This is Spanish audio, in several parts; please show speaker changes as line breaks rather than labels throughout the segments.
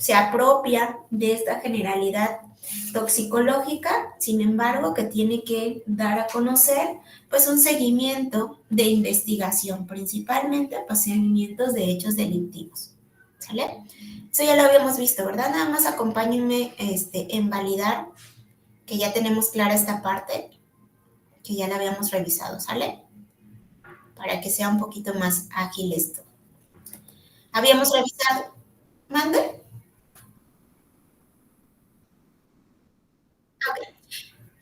se apropia de esta generalidad toxicológica, sin embargo, que tiene que dar a conocer pues un seguimiento de investigación, principalmente pues seguimientos de hechos delictivos, ¿sale? Eso ya lo habíamos visto, ¿verdad? Nada más acompáñenme en validar que ya tenemos clara esta parte, que ya la habíamos revisado, ¿sale? Para que sea un poquito más ágil esto. Habíamos revisado, ¿mande?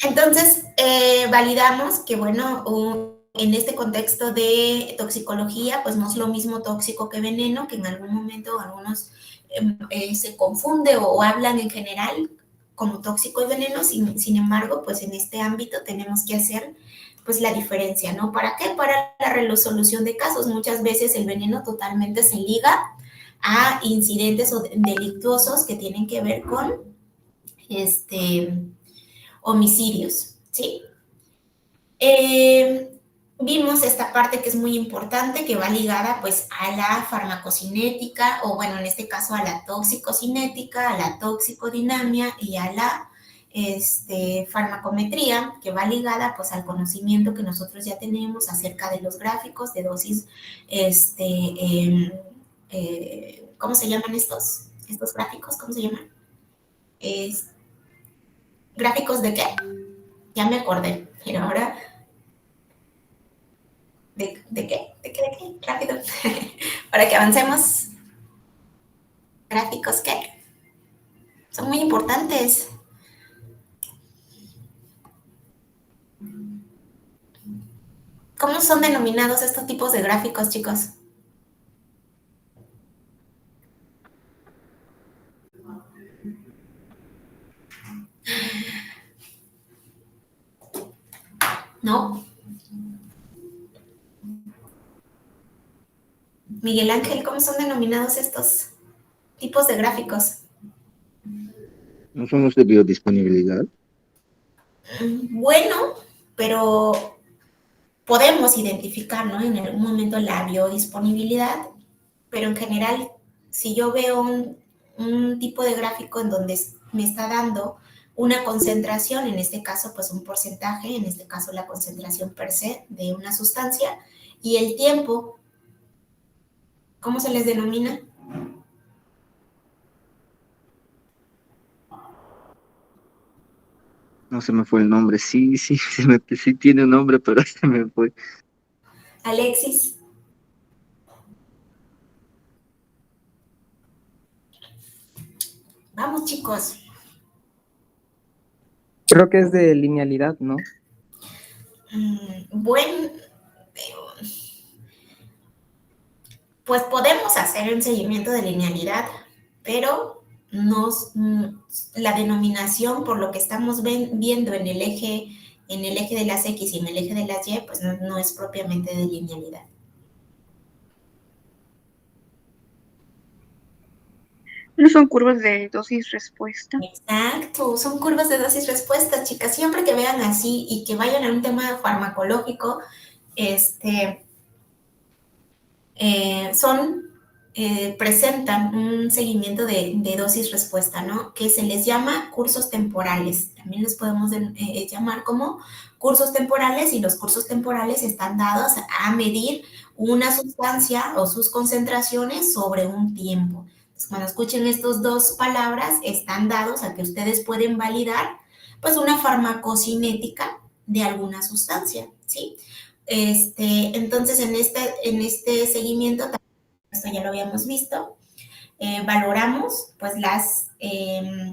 Entonces, validamos que, bueno, en este contexto de toxicología, pues no es lo mismo tóxico que veneno, que en algún momento algunos se confunde o hablan en general como tóxico y veneno, sin embargo, pues en este ámbito tenemos que hacer pues la diferencia, ¿no? ¿Para qué? Para la resolución de casos. Muchas veces el veneno totalmente se liga a incidentes o delictuosos que tienen que ver con homicidios, ¿sí? Vimos esta parte que es muy importante, que va ligada pues a la farmacocinética, o bueno, en este caso a la toxicocinética, a la toxicodinamia y a la farmacometría, que va ligada pues al conocimiento que nosotros ya tenemos acerca de los gráficos de dosis, ¿cómo se llaman estos? ¿Estos gráficos? ¿Cómo se llaman? ¿Gráficos de qué? Ya me acordé, pero ahora, ¿de qué? ¿De qué? ¿De qué? Rápido. Para que avancemos. ¿Gráficos qué? Son muy importantes. ¿Cómo son denominados estos tipos de gráficos, chicos? ¿No? Miguel Ángel, ¿cómo son denominados estos tipos de gráficos?
¿No son los de biodisponibilidad?
Bueno, pero podemos identificar, ¿no? En algún momento la biodisponibilidad, pero en general, si yo veo un tipo de gráfico en donde me está dando una concentración, en este caso, pues un porcentaje, en este caso la concentración per se de una sustancia, y el tiempo, ¿cómo se les denomina?
No se me fue el nombre. Sí, sí, sí tiene un nombre, pero se me fue.
Alexis. Vamos, chicos.
Creo que es de linealidad, ¿no?
Bueno, pues podemos hacer un seguimiento de linealidad, pero la denominación por lo que estamos viendo en el eje de las X y en el eje de las Y, pues no es propiamente de linealidad.
¿No son curvas de dosis-respuesta?
Exacto, son curvas de dosis-respuesta, chicas. Siempre que vean así y que vayan a un tema farmacológico, presentan un seguimiento de dosis-respuesta, ¿no? Que se les llama cursos temporales. También los podemos llamar como cursos temporales, y los cursos temporales están dados a medir una sustancia o sus concentraciones sobre un tiempo. Entonces, cuando escuchen estas dos palabras, están dados a que ustedes pueden validar pues una farmacocinética de alguna sustancia, ¿sí? Entonces, en este seguimiento, esto ya lo habíamos visto, valoramos pues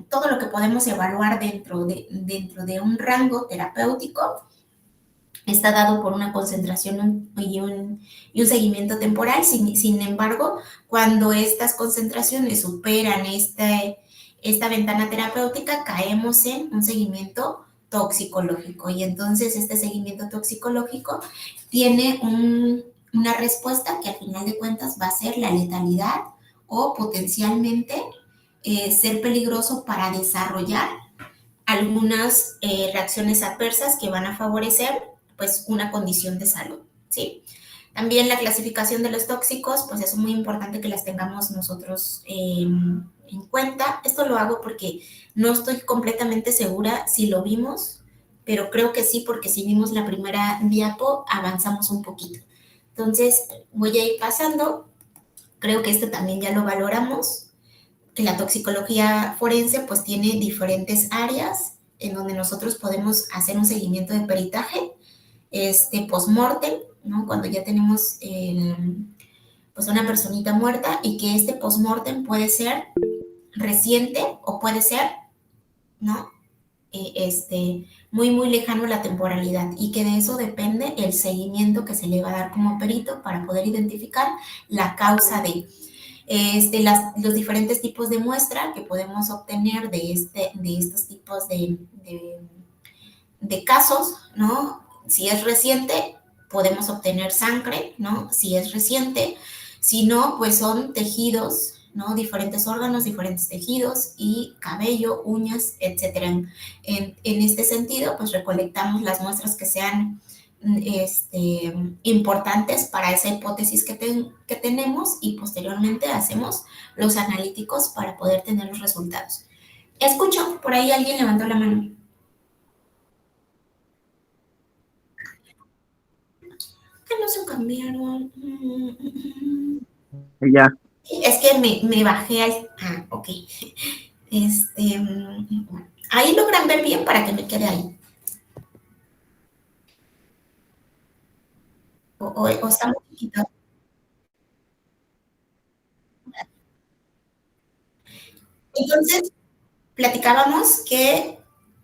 todo lo que podemos evaluar dentro de un rango terapéutico. Está dado por una concentración y un seguimiento temporal. Sin embargo, cuando estas concentraciones superan esta ventana terapéutica, caemos en un seguimiento toxicológico, y entonces este seguimiento toxicológico tiene una respuesta que al final de cuentas va a ser la letalidad o potencialmente ser peligroso para desarrollar algunas reacciones adversas que van a favorecer pues una condición de salud, ¿sí? También la clasificación de los tóxicos, pues es muy importante que las tengamos nosotros en cuenta, esto lo hago porque no estoy completamente segura si lo vimos, pero creo que sí, porque si vimos la primera diapo, avanzamos un poquito. Entonces, voy a ir pasando. Creo que este también ya lo valoramos, que la toxicología forense pues tiene diferentes áreas en donde nosotros podemos hacer un seguimiento de peritaje, post-mortem, ¿no? Cuando ya tenemos pues una personita muerta y que este post-mortem puede ser reciente o puede ser, ¿no? Muy, muy lejano a la temporalidad y que de eso depende el seguimiento que se le va a dar como perito para poder identificar la causa de los diferentes tipos de muestra que podemos obtener de estos tipos de casos, ¿no? Si es reciente, podemos obtener sangre, ¿no? Si es reciente, si no, pues son tejidos, ¿no? Diferentes órganos, diferentes tejidos y cabello, uñas, etcétera. En este sentido, pues recolectamos las muestras que sean importantes para esa hipótesis que tenemos y posteriormente hacemos los analíticos para poder tener los resultados. Escucho, por ahí alguien levantó la mano. Que no se cambiaron.
Ya.
Es que me bajé al... Ah, ok. Ahí logran ver bien para que me quede ahí. O está muy chiquito. Entonces, platicábamos que...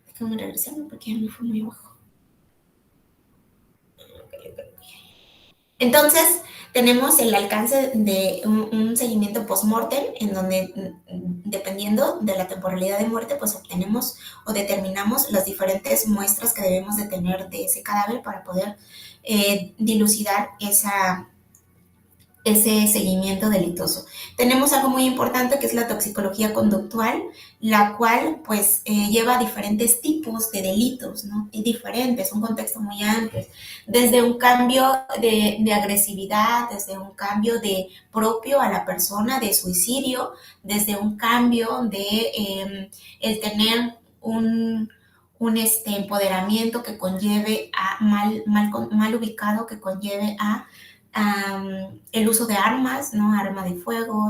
Déjame regresarme porque ya me fue muy abajo. Entonces, tenemos el alcance de un seguimiento post-mortem en donde, dependiendo de la temporalidad de muerte, pues obtenemos o determinamos las diferentes muestras que debemos de tener de ese cadáver para poder dilucidar ese seguimiento delitoso. Tenemos algo muy importante que es la toxicología conductual, la cual pues lleva diferentes tipos de delitos, ¿no? Y diferentes, un contexto muy amplio, desde un cambio de agresividad, desde un cambio de propio a la persona, de suicidio, desde un cambio de el tener un empoderamiento que conlleve a mal ubicado, que conlleve a el uso de armas, ¿no? Arma de fuego,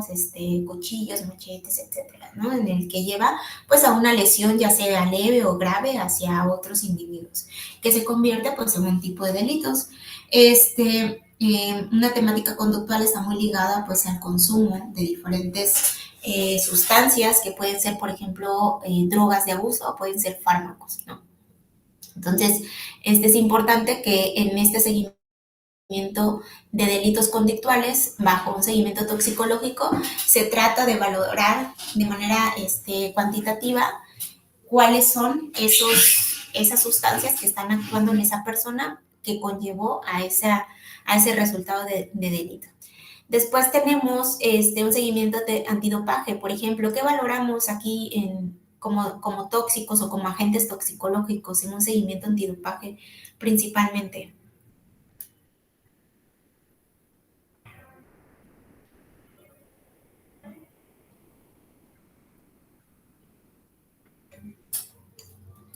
cuchillos, machetes, etcétera, ¿no? En el que lleva, pues, a una lesión ya sea leve o grave hacia otros individuos, que se convierte, pues, en un tipo de delitos. Una temática conductual está muy ligada, pues, al consumo de diferentes sustancias que pueden ser, por ejemplo, drogas de abuso o pueden ser fármacos, ¿no? Entonces, es importante que en este seguimiento de delitos conductuales bajo un seguimiento toxicológico se trata de valorar de manera cuantitativa cuáles son esas sustancias que están actuando en esa persona que conllevó a ese resultado de delito. Después tenemos un seguimiento de antidopaje, por ejemplo, ¿qué valoramos aquí como tóxicos o como agentes toxicológicos en un seguimiento antidopaje principalmente?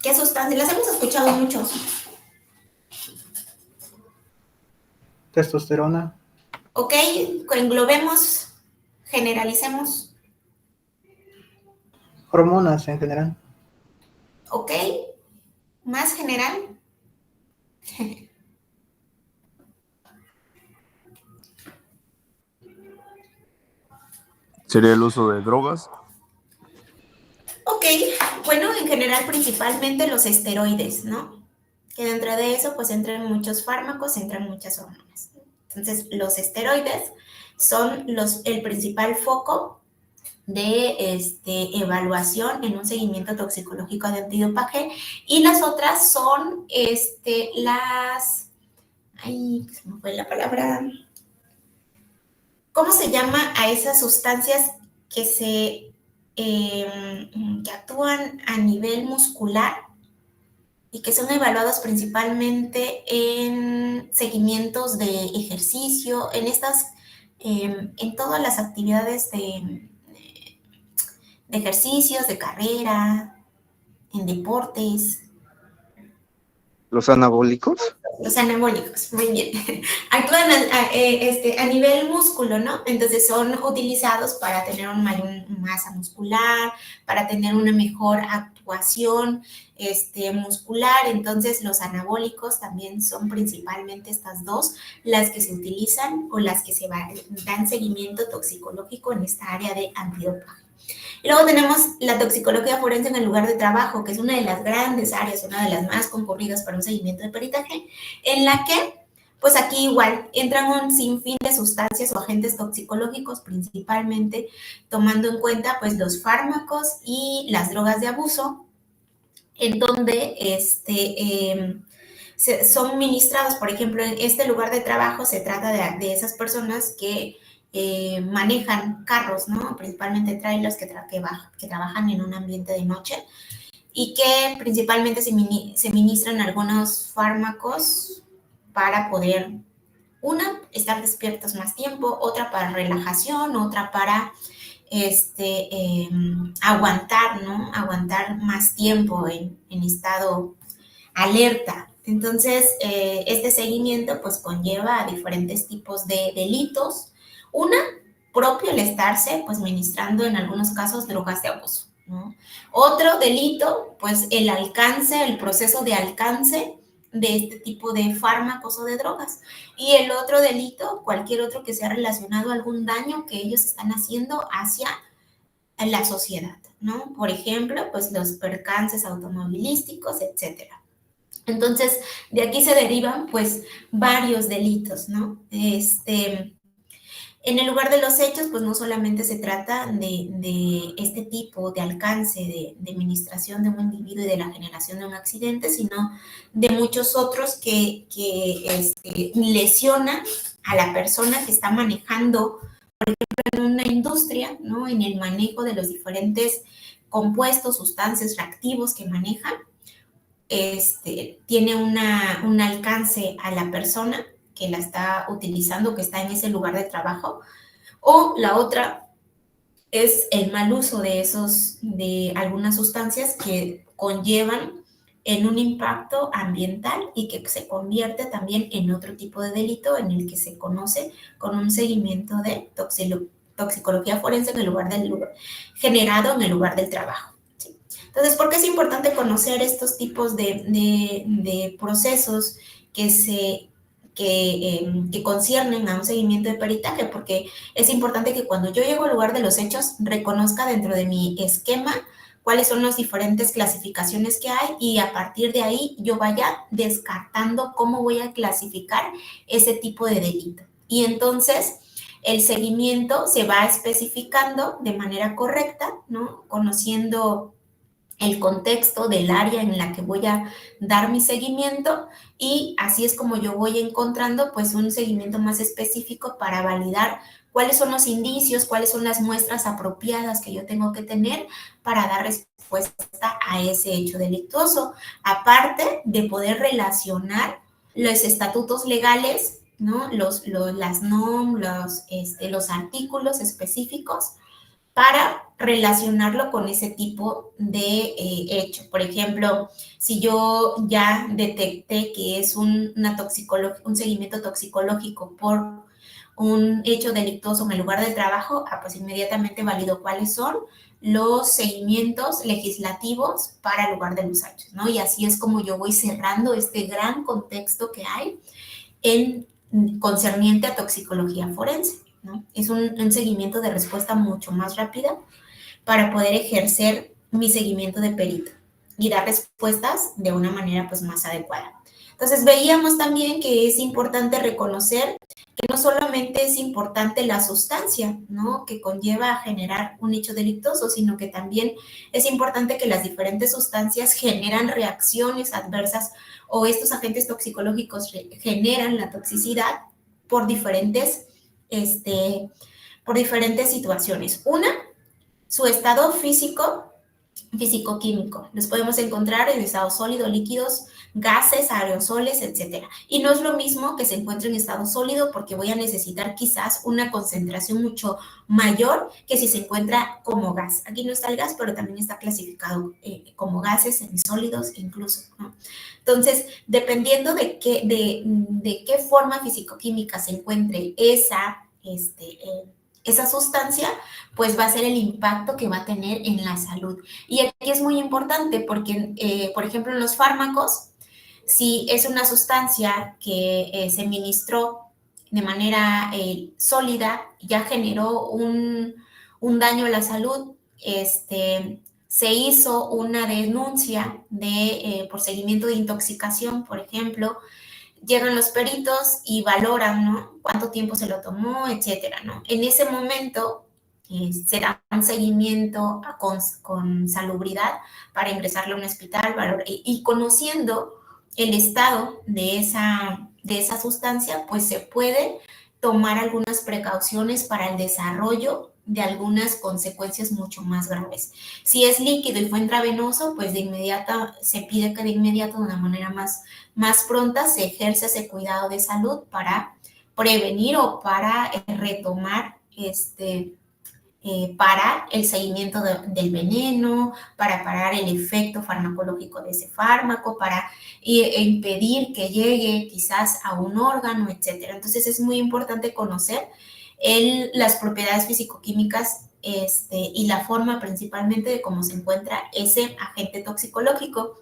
¿Qué sustancias? Las hemos escuchado muchos.
Testosterona.
Ok, englobemos, generalicemos.
Hormonas en general.
Ok, más general.
¿Sería el uso de drogas?
Ok, bueno, en general principalmente los esteroides, ¿no? Que dentro de eso pues entran muchos fármacos, entran muchas hormonas. Entonces, los esteroides son el principal foco de evaluación en un seguimiento toxicológico de antidopaje y las otras son ay, se me fue la palabra. ¿Cómo se llama a esas sustancias que que actúan a nivel muscular y que son evaluadas principalmente en seguimientos de ejercicio, en todas las actividades de ejercicios, de carrera, en deportes.
¿Los anabólicos?
Los anabólicos, muy bien. Actúan a nivel músculo, ¿no? Entonces son utilizados para tener una mayor masa muscular, para tener una mejor actuación muscular. Entonces los anabólicos también son principalmente estas dos las que se utilizan o las que dan seguimiento toxicológico en esta área de antidopaje. Y luego tenemos la toxicología forense en el lugar de trabajo, que es una de las grandes áreas, una de las más concurridas para un seguimiento de peritaje, en la que, pues aquí igual, entran un sinfín de sustancias o agentes toxicológicos, principalmente tomando en cuenta, pues, los fármacos y las drogas de abuso, en donde son ministrados, por ejemplo, en este lugar de trabajo se trata de esas personas que manejan carros, ¿no? Principalmente trailers que trabajan en un ambiente de noche y que principalmente se ministran algunos fármacos para poder, una, estar despiertos más tiempo, otra para relajación, otra para aguantar, ¿no? Aguantar más tiempo en estado alerta. Entonces, este seguimiento pues conlleva a diferentes tipos de delitos. Una, propio el estarse pues ministrando en algunos casos drogas de abuso, ¿no? Otro delito, pues el alcance, el proceso de alcance de este tipo de fármacos o de drogas. Y el otro delito, cualquier otro que sea relacionado a algún daño que ellos están haciendo hacia la sociedad, ¿no? Por ejemplo, pues los percances automovilísticos, etcétera. Entonces, de aquí se derivan, pues, varios delitos, ¿no? En el lugar de los hechos, pues, no solamente se trata de este tipo de alcance de administración de un individuo y de la generación de un accidente, sino de muchos otros que lesionan a la persona que está manejando, por ejemplo, en una industria, ¿no? En el manejo de los diferentes compuestos, sustancias, reactivos que manejan. Tiene un alcance a la persona que la está utilizando, que está en ese lugar de trabajo, o la otra es el mal uso de algunas sustancias que conllevan en un impacto ambiental y que se convierte también en otro tipo de delito en el que se conoce con un seguimiento de toxicología forense en el lugar generado en el lugar del trabajo. Entonces, ¿por qué es importante conocer estos tipos de procesos que conciernen a un seguimiento de peritaje? Porque es importante que cuando yo llego al lugar de los hechos, reconozca dentro de mi esquema cuáles son las diferentes clasificaciones que hay y a partir de ahí yo vaya descartando cómo voy a clasificar ese tipo de delito. Y entonces el seguimiento se va especificando de manera correcta, ¿no? Conociendo el contexto del área en la que voy a dar mi seguimiento y así es como yo voy encontrando pues un seguimiento más específico para validar cuáles son los indicios, cuáles son las muestras apropiadas que yo tengo que tener para dar respuesta a ese hecho delictuoso, aparte de poder relacionar los estatutos legales, ¿no? Las NOM, los artículos específicos para relacionarlo con ese tipo de hecho. Por ejemplo, si yo ya detecté que es un seguimiento toxicológico por un hecho delictuoso en el lugar de trabajo, pues inmediatamente valido cuáles son los seguimientos legislativos para el lugar de los hechos, ¿no? Y así es como yo voy cerrando este gran contexto que hay en concerniente a toxicología forense, ¿no? Es un seguimiento de respuesta mucho más rápida para poder ejercer mi seguimiento de perito y dar respuestas de una manera pues más adecuada. Entonces veíamos también que es importante reconocer que no solamente es importante la sustancia, ¿no? Que conlleva a generar un hecho delictuoso, sino que también es importante que las diferentes sustancias generan reacciones adversas o estos agentes toxicológicos generan la toxicidad por diferentes situaciones. Una, su estado físico-químico. Los podemos encontrar en estado sólido, líquidos, gases, aerosoles, etcétera. Y no es lo mismo que se encuentre en estado sólido porque voy a necesitar quizás una concentración mucho mayor que si se encuentra como gas. Aquí no está el gas, pero también está clasificado como gases, semisólidos incluso, ¿no? Entonces, dependiendo de qué forma fisicoquímica se encuentre esa sustancia, pues va a ser el impacto que va a tener en la salud. Y aquí es muy importante porque, por ejemplo, en los fármacos, si es una sustancia que se ministró de manera sólida, ya generó un daño a la salud, se hizo una denuncia por seguimiento de intoxicación, por ejemplo, llegan los peritos y valoran, ¿no? Cuánto tiempo se lo tomó, etcétera, ¿no? En ese momento se da un seguimiento con salubridad para ingresarlo a un hospital y conociendo el estado de esa sustancia, pues se puede tomar algunas precauciones para el desarrollo de algunas consecuencias mucho más graves. Si es líquido y fue intravenoso, pues de inmediato se pide que de inmediato, de una manera más pronta, se ejerce ese cuidado de salud para prevenir o para retomar parar el seguimiento del veneno, para parar el efecto farmacológico de ese fármaco, para impedir que llegue quizás a un órgano, etcétera. Entonces es muy importante conocer las propiedades fisicoquímicas y la forma principalmente de cómo se encuentra ese agente toxicológico.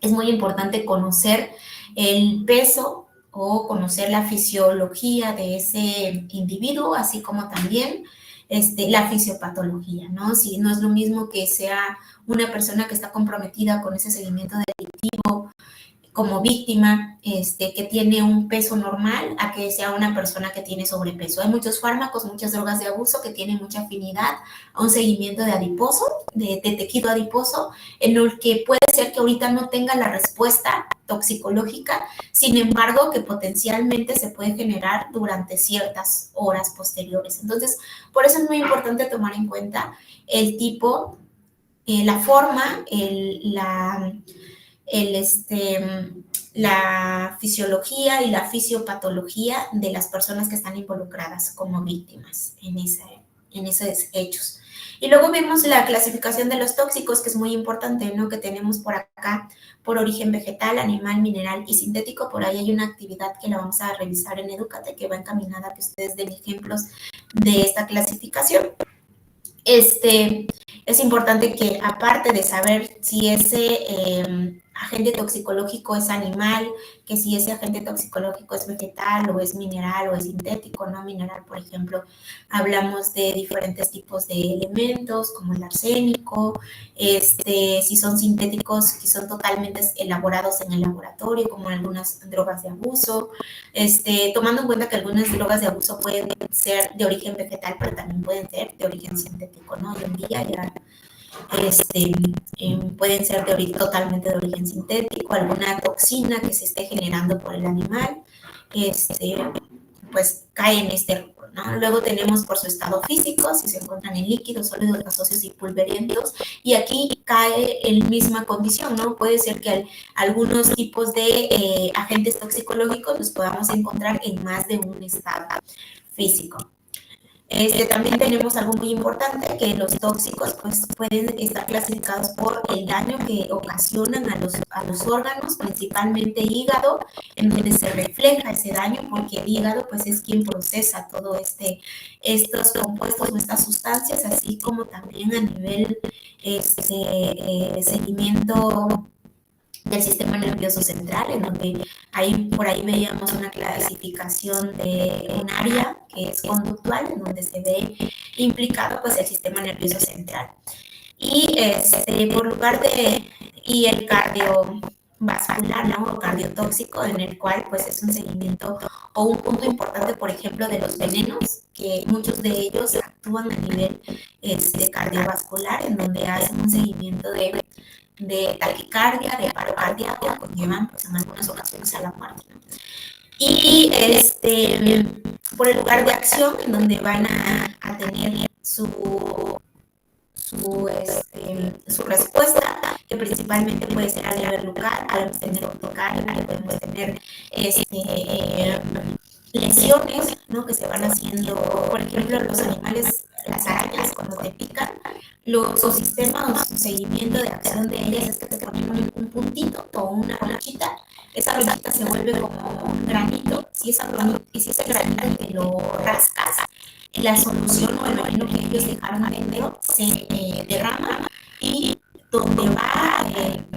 Es muy importante conocer el peso o conocer la fisiología de ese individuo, así como también la fisiopatología, ¿no? Si no es lo mismo que sea una persona que está comprometida con ese seguimiento delictivo como víctima, que tiene un peso normal, a que sea una persona que tiene sobrepeso. Hay muchos fármacos, muchas drogas de abuso que tienen mucha afinidad a un seguimiento de adiposo, de tejido adiposo, en el que puede ser que ahorita no tenga la respuesta toxicológica, sin embargo, que potencialmente se puede generar durante ciertas horas posteriores. Entonces, por eso es muy importante tomar en cuenta el tipo, la forma, la fisiología y la fisiopatología de las personas que están involucradas como víctimas en esos hechos. Y luego vemos la clasificación de los tóxicos, que es muy importante, ¿no? Que tenemos por acá, por origen vegetal, animal, mineral y sintético. Por ahí hay una actividad que la vamos a revisar en Edúcate, que va encaminada a que ustedes den ejemplos de esta clasificación. Es importante que, aparte de saber si ese agente toxicológico es animal, que si ese agente toxicológico es vegetal o es mineral o es sintético, no mineral, por ejemplo, hablamos de diferentes tipos de elementos como el arsénico, si son sintéticos, si son totalmente elaborados en el laboratorio, como algunas drogas de abuso, tomando en cuenta que algunas drogas de abuso pueden ser de origen vegetal, pero también pueden ser de origen sintético, ¿no? Hoy en día ya pueden ser totalmente de origen sintético, alguna toxina que se esté generando por el animal, pues cae en este rubro, ¿no? Luego tenemos por su estado físico, si se encuentran en líquidos, sólidos, gaseosos y pulverientos, y aquí cae en misma condición, ¿no? Puede ser que algunos tipos de agentes toxicológicos los podamos encontrar en más de un estado físico. También tenemos algo muy importante, que los tóxicos pues, pueden estar clasificados por el daño que ocasionan a los órganos, principalmente hígado, en donde se refleja ese daño, porque el hígado pues, es quien procesa todo estos compuestos o estas sustancias, así como también a nivel seguimiento del sistema nervioso central, en donde por ahí veíamos una clasificación de un área que es conductual, en donde se ve implicado pues el sistema nervioso central. Y por lugar y el cardiovascular, ¿no? O cardiotóxico, en el cual pues es un seguimiento o un punto importante, por ejemplo, de los venenos, que muchos de ellos actúan a nivel cardiovascular, en donde hacen un seguimiento de taquicardia, de paro cardíaco, conllevan pues en algunas ocasiones a la muerte, ¿no? Y por el lugar de acción, en donde van a tener su respuesta, que principalmente puede ser a nivel local, podemos tener lesiones, ¿no? Que se van haciendo, por ejemplo, los animales, las arañas, cuando te pican, su sistema o su seguimiento de acción de ellas es que te ponen un puntito o una ronchita. Esa ronchita se vuelve como un granito. Si ese granito te lo rascas, la solución o el veneno que ellos dejaron dentro se derrama, y donde va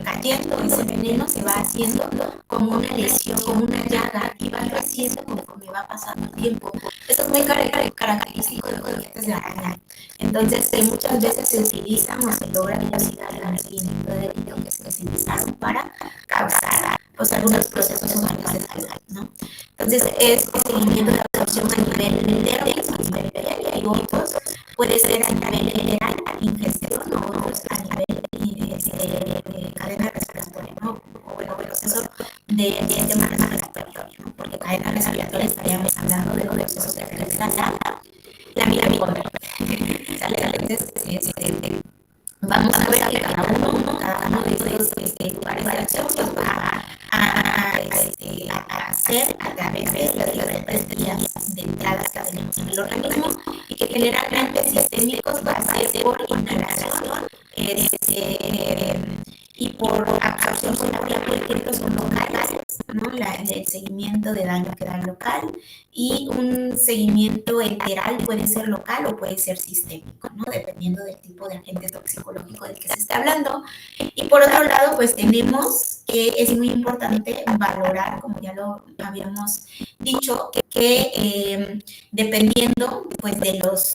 cayendo ese veneno se va haciendo como una lesión, como una llaga, y va creciendo conforme va pasando el tiempo. Eso es muy característico de los dientes de araña. Entonces, muchas veces se utilizan o se logra velocidad en el seguimiento de delito que se utilizaron para causar pues, algunos procesos humanos de salud, ¿no? Entonces, es seguimiento de absorción a nivel dermis, a nivel perianal, y otros puede ser a nivel general, ingestión, o otros a nivel de cadena respiratoria, ¿no? O bueno, proceso del sistema respiratorio, ¿no? Porque cadena respiratoria estaríamos hablando de los procesos de realizar la mitocondria. Entonces, vamos a ver que cada uno de estos lugares de acción pues va a hacer a través de las diferentes vías de entradas que tenemos en el organismo, y que generalmente sistémicos va a ser por inhalación y por absorción por ejemplo, son locales, ¿no? El seguimiento de daño que da local, y un seguimiento enteral puede ser local o puede ser sistémico, ¿no? Dependiendo del tipo de agente toxicológico del que se está hablando. Y por otro lado, pues tenemos que es muy importante valorar, como ya lo habíamos dicho, que dependiendo pues de las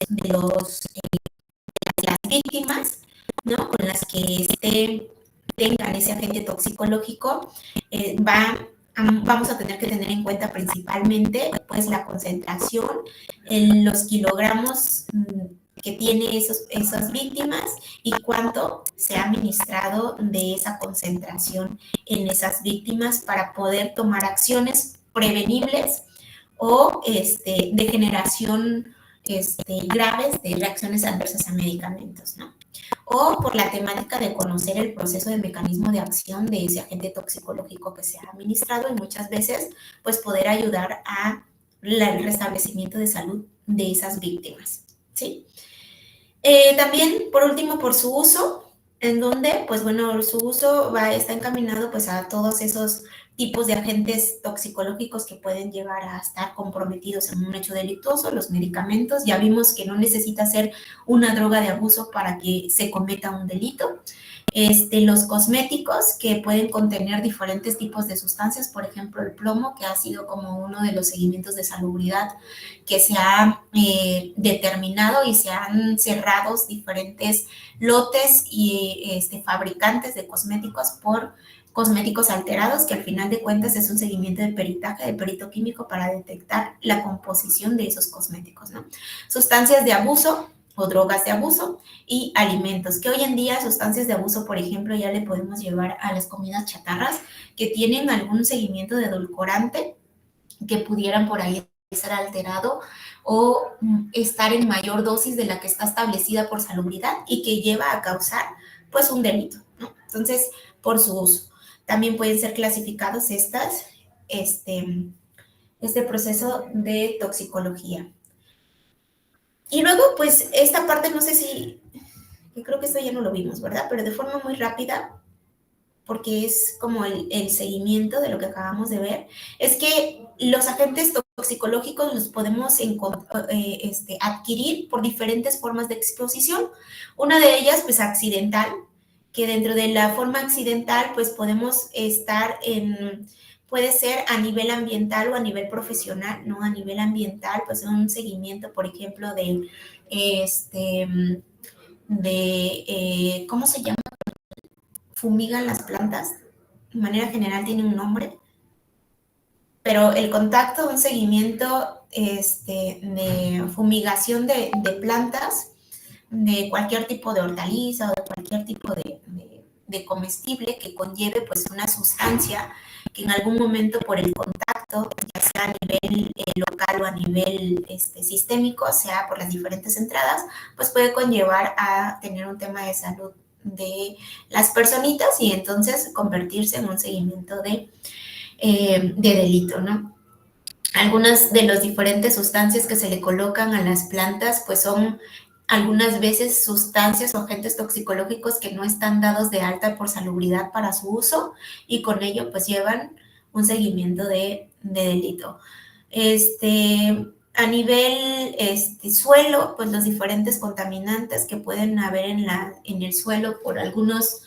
víctimas, ¿no? Con las que tengan ese agente toxicológico, vamos a tener que tener en cuenta principalmente pues la concentración en los kilogramos que tiene esas víctimas, y cuánto se ha administrado de esa concentración en esas víctimas para poder tomar acciones prevenibles o de generación graves de reacciones adversas a medicamentos, ¿no? O por la temática de conocer el proceso de mecanismo de acción de ese agente toxicológico que se ha administrado, y muchas veces pues poder ayudar al restablecimiento de salud de esas víctimas, ¿sí? También, por último, por su uso, en donde, pues bueno, su uso está encaminado pues a todos esos tipos de agentes toxicológicos que pueden llegar a estar comprometidos en un hecho delictuoso. Los medicamentos, ya vimos que no necesita ser una droga de abuso para que se cometa un delito. Los cosméticos, que pueden contener diferentes tipos de sustancias, por ejemplo el plomo, que ha sido como uno de los seguimientos de salubridad que se ha determinado, y se han cerrado diferentes lotes y fabricantes de cosméticos por cosméticos alterados, que al final de cuentas es un seguimiento de peritaje, de perito químico, para detectar la composición de esos cosméticos, ¿no? Sustancias de abuso o drogas de abuso, y alimentos, que hoy en día sustancias de abuso, por ejemplo, ya le podemos llevar a las comidas chatarras que tienen algún seguimiento de edulcorante que pudieran por ahí ser alterado o estar en mayor dosis de la que está establecida por salubridad, y que lleva a causar pues un delito, ¿no? Entonces, por su uso. También pueden ser clasificados este proceso de toxicología. Y luego, pues, esta parte, no sé si, creo que esto ya no lo vimos, ¿verdad? Pero de forma muy rápida, porque es como el seguimiento de lo que acabamos de ver, es que los agentes toxicológicos los podemos adquirir por diferentes formas de exposición. Una de ellas, pues, accidental, que dentro de la forma accidental, pues, podemos estar puede ser a nivel ambiental o a nivel profesional, ¿no? A nivel ambiental, pues un seguimiento, por ejemplo, ¿cómo se llama? Fumigan las plantas. De manera general tiene un nombre. Pero el contacto, un seguimiento de fumigación de plantas, de cualquier tipo de hortaliza o de cualquier tipo de comestible que conlleve pues una sustancia que en algún momento por el contacto, ya sea a nivel local o a nivel sistémico, sea por las diferentes entradas, pues puede conllevar a tener un tema de salud las personitas y entonces convertirse en un seguimiento de delito, ¿no? Algunas de las diferentes sustancias que se le colocan a las plantas, pues son algunas veces sustancias o agentes toxicológicos que no están dados de alta por salubridad para su uso y con ello pues llevan un seguimiento de delito. A nivel suelo, pues los diferentes contaminantes que pueden haber en el suelo por algunos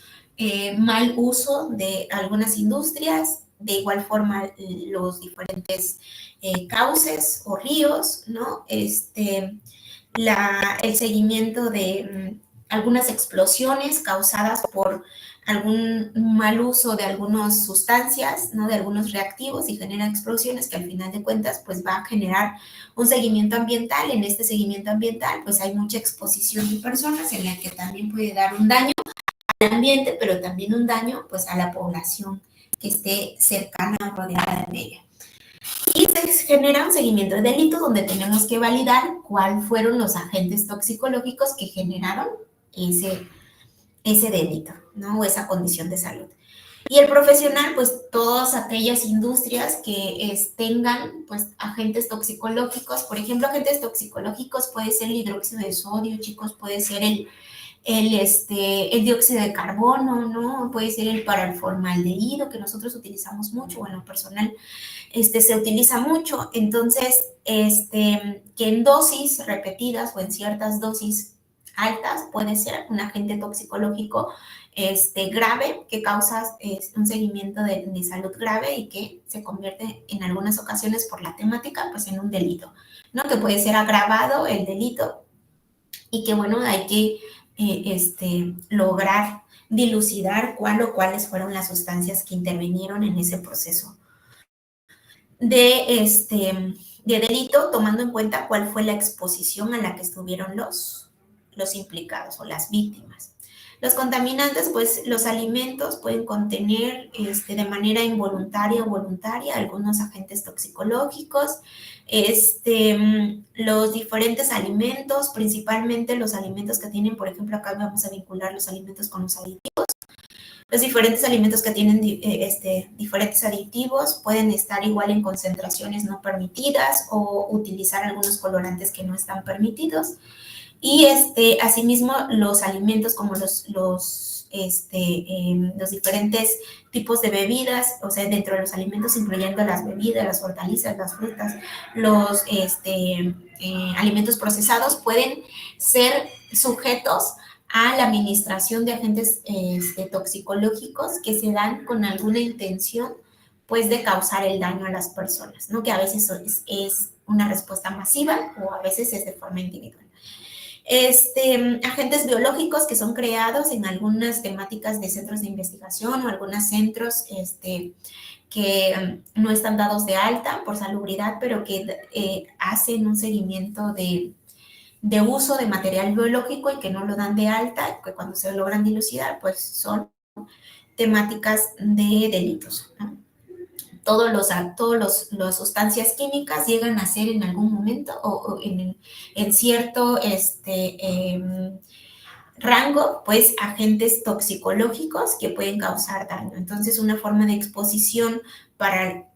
mal uso de algunas industrias, de igual forma los diferentes cauces o ríos, ¿no? El seguimiento de algunas explosiones causadas por algún mal uso de algunas sustancias, ¿no? De algunos reactivos y genera explosiones que al final de cuentas pues va a generar un seguimiento ambiental. En este seguimiento ambiental pues hay mucha exposición de personas en la que también puede dar un daño al ambiente, pero también un daño pues a la población que esté cercana o rodeada de ella. Y se genera un seguimiento de delito donde tenemos que validar cuáles fueron los agentes toxicológicos que generaron ese delito, ¿no? O esa condición de salud. Y el profesional, pues todas aquellas industrias que tengan pues agentes toxicológicos, por ejemplo, agentes toxicológicos puede ser el hidróxido de sodio, chicos, puede ser el dióxido de carbono, ¿no? Puede ser el paraformaldehído, que nosotros utilizamos mucho, bueno, personal, se utiliza mucho. Entonces, que en dosis repetidas o en ciertas dosis altas puede ser un agente toxicológico grave que causa un seguimiento de salud grave y que se convierte en algunas ocasiones por la temática, pues en un delito, ¿no? Que puede ser agravado el delito y que, bueno, hay que lograr dilucidar cuál o cuáles fueron las sustancias que intervinieron en ese proceso de delito, tomando en cuenta cuál fue la exposición a la que estuvieron los implicados o las víctimas. Los contaminantes, pues los alimentos pueden contener de manera involuntaria o voluntaria algunos agentes toxicológicos. Los diferentes alimentos, principalmente los alimentos que tienen, por ejemplo, acá vamos a vincular los alimentos con los aditivos. Los diferentes alimentos que tienen diferentes aditivos pueden estar igual en concentraciones no permitidas o utilizar algunos colorantes que no están permitidos. Y asimismo los alimentos como los diferentes tipos de bebidas, o sea, dentro de los alimentos incluyendo las bebidas, las hortalizas, las frutas, los alimentos procesados pueden ser sujetos a la administración de agentes toxicológicos que se dan con alguna intención pues de causar el daño a las personas, ¿no? Que a veces es una respuesta masiva o a veces es de forma individual. Agentes biológicos que son creados en algunas temáticas de centros de investigación o algunos centros que no están dados de alta por salubridad, pero que hacen un seguimiento de uso de material biológico y que no lo dan de alta, que cuando se logran dilucidar, pues son temáticas de delitos, ¿no? Las sustancias químicas llegan a ser en algún momento o en cierto rango, pues agentes toxicológicos que pueden causar daño. Entonces, una forma de exposición para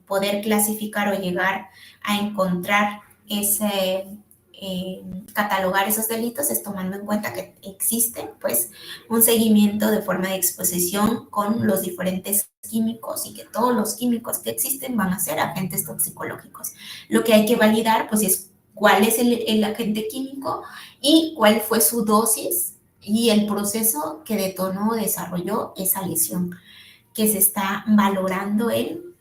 poder clasificar o llegar a encontrar catalogar esos delitos es tomando en cuenta que existe pues un seguimiento de forma de exposición con los diferentes químicos y que todos los químicos que existen van a ser agentes toxicológicos. Lo que hay que validar pues es cuál es el agente químico y cuál fue su dosis y el proceso que detonó o desarrolló esa lesión que se está valorando en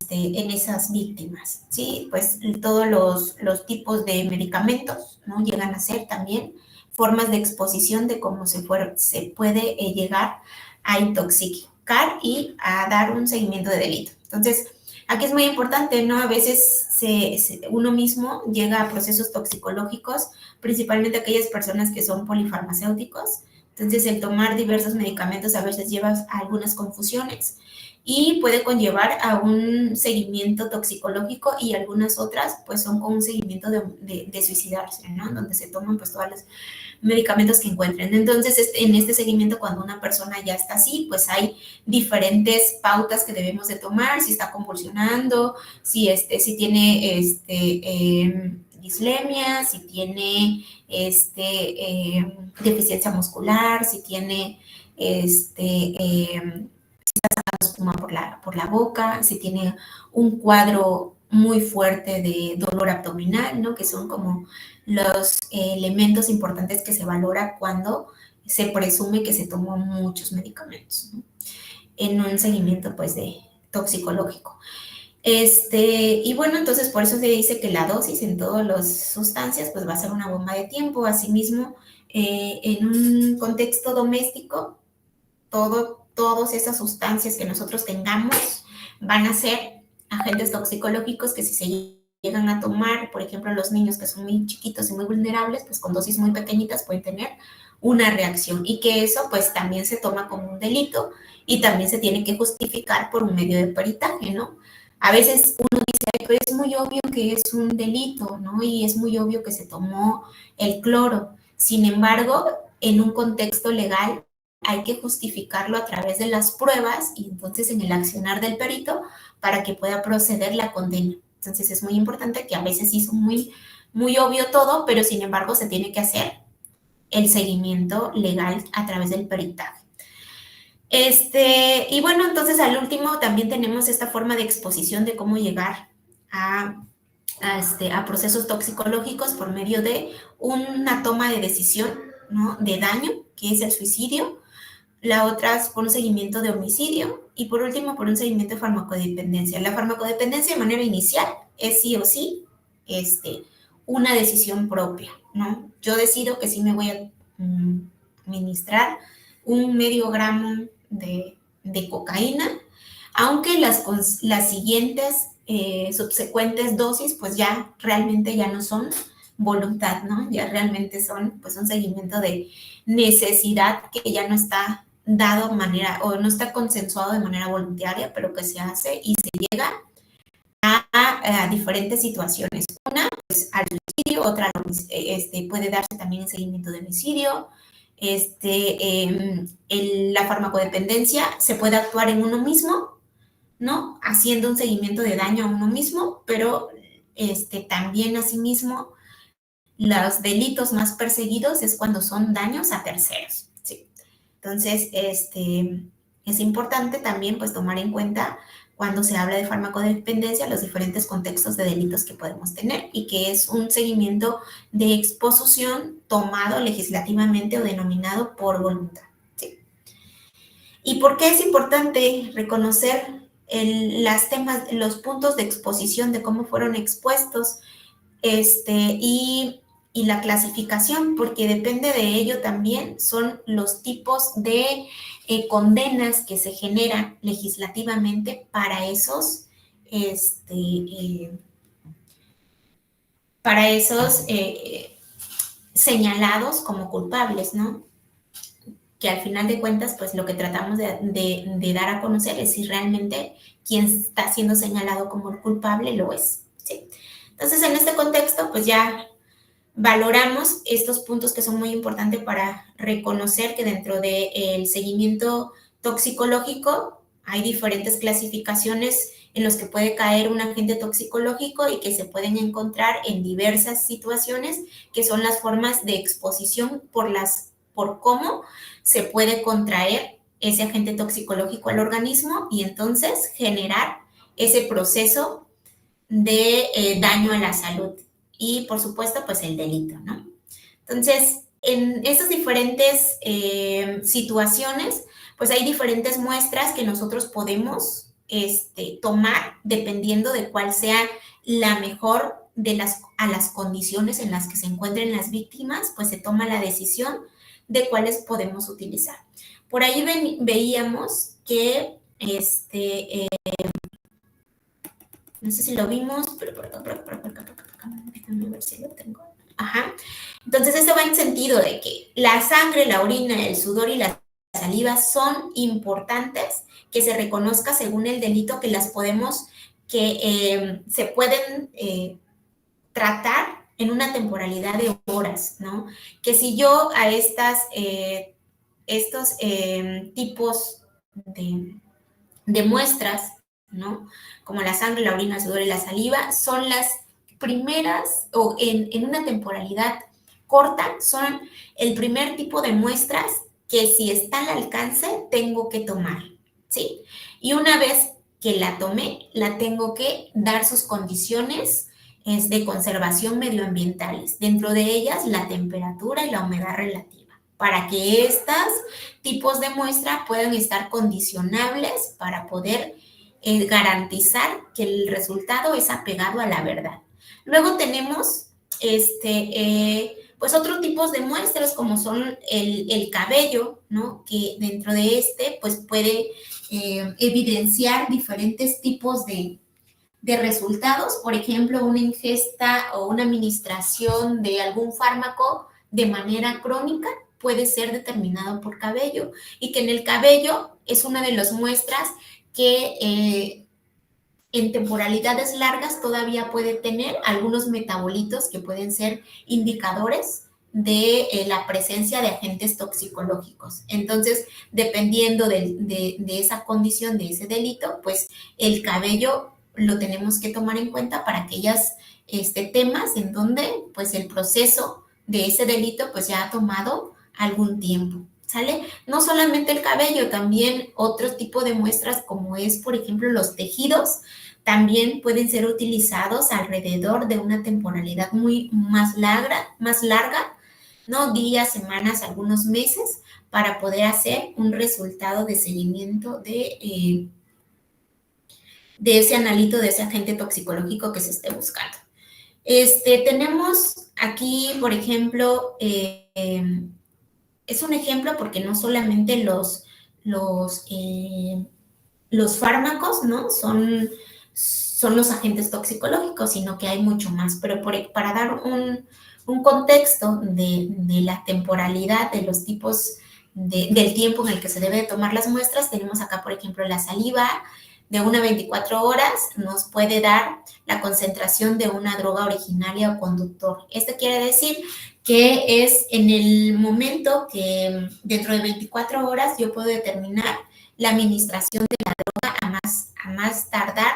esas víctimas, ¿sí? Pues todos los tipos de medicamentos, ¿no? Llegan a ser también formas de exposición de cómo se puede llegar a intoxicar y a dar un seguimiento de delito. Entonces, aquí es muy importante, ¿no? A veces uno mismo llega a procesos toxicológicos, principalmente aquellas personas que son polifarmacéuticos, Entonces, el tomar diversos medicamentos a veces lleva a algunas confusiones y puede conllevar a un seguimiento toxicológico y algunas otras pues son con un seguimiento de suicidarse, ¿no? Donde se toman pues todos los medicamentos que encuentren. Entonces, en este seguimiento, cuando una persona ya está así, pues hay diferentes pautas que debemos de tomar, si está convulsionando, si tiene dislemia, si tiene deficiencia muscular, si tiene espuma por la boca, si tiene un cuadro muy fuerte de dolor abdominal, ¿no? Que son como los elementos importantes que se valora cuando se presume que se tomó muchos medicamentos, ¿no? En un seguimiento, pues, de toxicológico. Y bueno, entonces por eso se dice que la dosis en todas las sustancias, pues, va a ser una bomba de tiempo. Asimismo, en un contexto doméstico, todas esas sustancias que nosotros tengamos van a ser agentes toxicológicos que si se llegan a tomar, por ejemplo, los niños que son muy chiquitos y muy vulnerables, pues con dosis muy pequeñitas pueden tener una reacción y que eso pues también se toma como un delito y también se tiene que justificar por un medio de peritaje, ¿no? A veces uno dice, pero es muy obvio que es un delito, ¿no? Y es muy obvio que se tomó el cloro. Sin embargo, en un contexto legal hay que justificarlo a través de las pruebas y entonces en el accionar del perito para que pueda proceder la condena. Entonces es muy importante que a veces hizo muy, muy obvio todo, pero sin embargo se tiene que hacer el seguimiento legal a través del peritaje. Y bueno, entonces al último también tenemos esta forma de exposición de cómo llegar a procesos toxicológicos por medio de una toma de decisión, ¿no? De daño, que es el suicidio. La otra es por un seguimiento de homicidio y por último por un seguimiento de farmacodependencia. La farmacodependencia de manera inicial es sí o sí una decisión propia, ¿no? Yo decido que sí me voy a administrar un medio gramo de cocaína, aunque las siguientes subsecuentes dosis pues ya realmente ya no son voluntad, ¿no? Ya realmente son pues un seguimiento de necesidad que ya no está dado de manera o no está consensuado de manera voluntaria, pero que se hace y se llega a diferentes situaciones. Una, pues al suicidio, otra puede darse también en seguimiento de homicidio. La farmacodependencia se puede actuar en uno mismo, ¿no? Haciendo un seguimiento de daño a uno mismo, pero también asimismo los delitos más perseguidos es cuando son daños a terceros, ¿sí? Entonces, es importante también pues tomar en cuenta cuando se habla de farmacodependencia los diferentes contextos de delitos que podemos tener y que es un seguimiento de exposición tomado legislativamente o denominado por voluntad, ¿sí? ¿Y por qué es importante reconocer los puntos de exposición de cómo fueron expuestos y la clasificación? Porque depende de ello también son los tipos de condenas que se generan legislativamente para esos señalados como culpables, ¿no? Que al final de cuentas, pues lo que tratamos de dar a conocer es si realmente quien está siendo señalado como el culpable lo es, ¿sí? Entonces, en este contexto, pues ya valoramos estos puntos que son muy importantes para reconocer que dentro del seguimiento toxicológico hay diferentes clasificaciones en los que puede caer un agente toxicológico y que se pueden encontrar en diversas situaciones, que son las formas de exposición por cómo se puede contraer ese agente toxicológico al organismo y entonces generar ese proceso de daño a la salud y, por supuesto, pues el delito, ¿no? Entonces, en esas diferentes situaciones, pues hay diferentes muestras que nosotros podemos tomar dependiendo de cuál sea la mejor a las condiciones en las que se encuentren las víctimas, pues se toma la decisión de cuáles podemos utilizar. Por ahí veíamos que no sé si lo vimos, pero por acá, déjame ver si lo tengo. Ajá. Entonces, eso va en sentido de que la sangre, la orina, el sudor y la saliva son importantes que se reconozca según el delito que las podemos, que se pueden tratar en una temporalidad de horas, ¿no? Que si yo a estos tipos de muestras, ¿no? Como la sangre, la orina, el sudor y la saliva, son las primeras, o en una temporalidad corta, son el primer tipo de muestras que si está al alcance, tengo que tomar, ¿sí? Y una vez que la tomé, la tengo que dar sus condiciones de conservación medioambientales. Dentro de ellas, la temperatura y la humedad relativa, para que estos tipos de muestra puedan estar condicionables para poder garantizar que el resultado es apegado a la verdad. Luego tenemos pues otros tipos de muestras como son el cabello, ¿no? Que dentro de pues puede evidenciar diferentes tipos de resultados, por ejemplo, una ingesta o una administración de algún fármaco de manera crónica puede ser determinado por cabello, y que en el cabello es una de las muestras que en temporalidades largas todavía puede tener algunos metabolitos que pueden ser indicadores de la presencia de agentes toxicológicos. Entonces, dependiendo de esa condición, de ese delito, pues el cabello lo tenemos que tomar en cuenta para aquellos temas en donde pues el proceso de ese delito pues ya ha tomado algún tiempo. ¿Sale? No solamente el cabello, también otro tipo de muestras como es, por ejemplo, los tejidos, también pueden ser utilizados alrededor de una temporalidad más larga, ¿no? Días, semanas, algunos meses, para poder hacer un resultado de seguimiento de ese analito, de ese agente toxicológico que se esté buscando. Tenemos aquí, por ejemplo, es un ejemplo porque no solamente los fármacos, ¿no? Son los agentes toxicológicos, sino que hay mucho más. Pero para dar un contexto de la temporalidad, de los tipos del tiempo en el que se debe de tomar las muestras, tenemos acá, por ejemplo, la saliva de 1 a 24 horas nos puede dar la concentración de una droga originaria o conductor. Esto quiere decir que es en el momento que dentro de 24 horas yo puedo determinar la administración de la droga a más tardar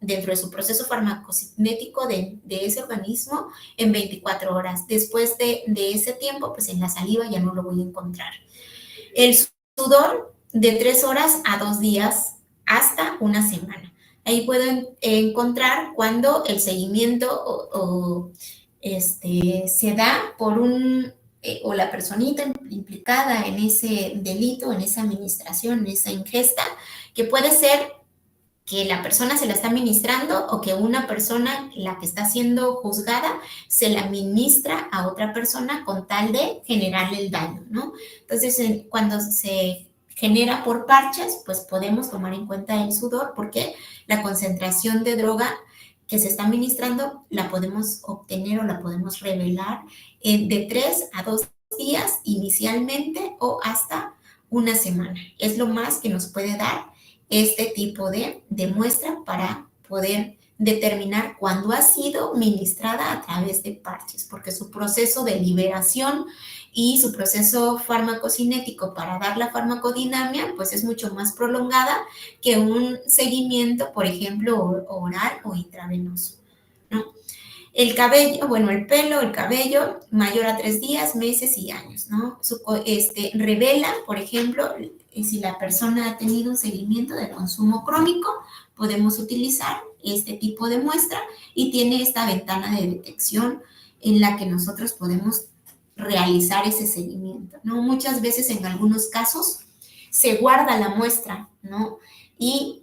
dentro de su proceso farmacocinético de ese organismo en 24 horas. Después de ese tiempo, pues en la saliva ya no lo voy a encontrar. El sudor de 3 horas a 2 días hasta una semana. Ahí puedo encontrar cuando el seguimiento se da por o la personita implicada en ese delito, en esa administración, en esa ingesta, que puede ser que la persona se la está administrando o que una persona, la que está siendo juzgada, se la administra a otra persona con tal de generarle el daño, ¿no? Entonces, cuando se genera por parches, pues podemos tomar en cuenta el sudor porque la concentración de droga que se está administrando la podemos obtener o la podemos revelar de 3 a 2 días inicialmente o hasta una semana. Es lo más que nos puede dar este tipo de muestra para poder determinar cuándo ha sido ministrada a través de parches, porque su proceso de liberación y su proceso farmacocinético para dar la farmacodinamia, pues es mucho más prolongada que un seguimiento, por ejemplo, oral o intravenoso, ¿no? El cabello, bueno, el pelo, el cabello, mayor a 3 días, meses y años, ¿no? Revela, por ejemplo, si la persona ha tenido un seguimiento de consumo crónico, podemos utilizar este tipo de muestra y tiene esta ventana de detección en la que nosotros podemos realizar ese seguimiento, ¿no? Muchas veces, en algunos casos, se guarda la muestra, ¿no? Y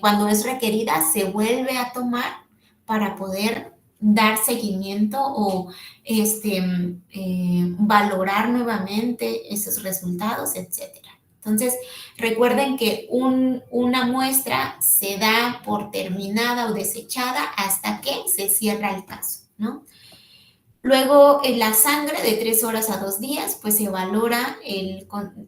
cuando es requerida, se vuelve a tomar para poder dar seguimiento o valorar nuevamente esos resultados, etcétera. Entonces, recuerden que una muestra se da por terminada o desechada hasta que se cierra el caso, ¿no? Luego, en la sangre de 3 horas a 2 días, pues se valora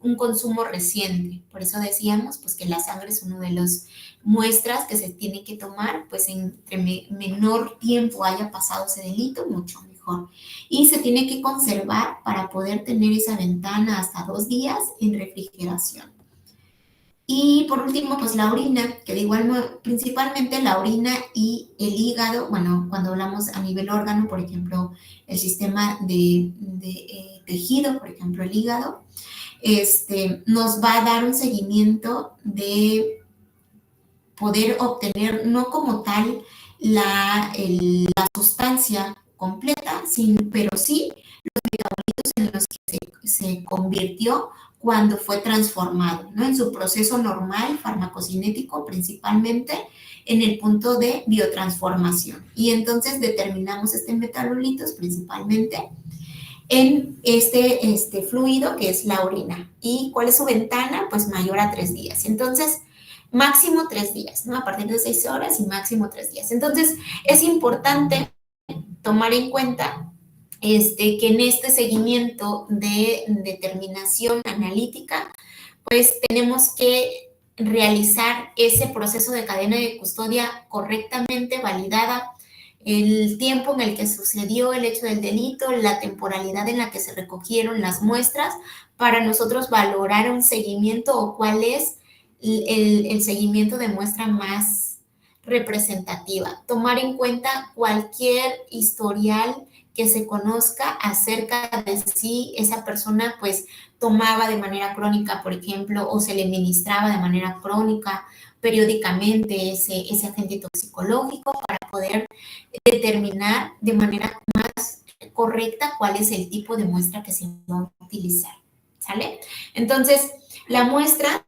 un consumo reciente. Por eso decíamos, pues que la sangre es uno de las muestras que se tiene que tomar, pues entre menor tiempo haya pasado ese delito, mucho mejor. Y se tiene que conservar para poder tener esa ventana hasta 2 días en refrigeración. Y por último, pues la orina, que de igual modo, principalmente la orina y el hígado, bueno, cuando hablamos a nivel órgano, por ejemplo, el sistema de tejido, por ejemplo, el hígado, nos va a dar un seguimiento de poder obtener no como tal la sustancia completa, pero sí en los que se convirtió cuando fue transformado, ¿no? En su proceso normal, farmacocinético, principalmente en el punto de biotransformación. Y entonces determinamos metabolitos principalmente en este fluido que es la orina. ¿Y cuál es su ventana? Pues mayor a 3 días. Entonces, máximo 3 días, ¿no? A partir de 6 horas y máximo 3 días. Entonces, es importante tomar en cuenta que en este seguimiento de determinación analítica, pues tenemos que realizar ese proceso de cadena de custodia correctamente validada, el tiempo en el que sucedió el hecho del delito, la temporalidad en la que se recogieron las muestras, para nosotros valorar un seguimiento o cuál es el seguimiento de muestra más representativa. Tomar en cuenta cualquier historial que se conozca acerca de si esa persona pues tomaba de manera crónica, por ejemplo, o se le ministraba de manera crónica periódicamente ese agente toxicológico para poder determinar de manera más correcta cuál es el tipo de muestra que se va a utilizar, ¿sale? Entonces, la muestra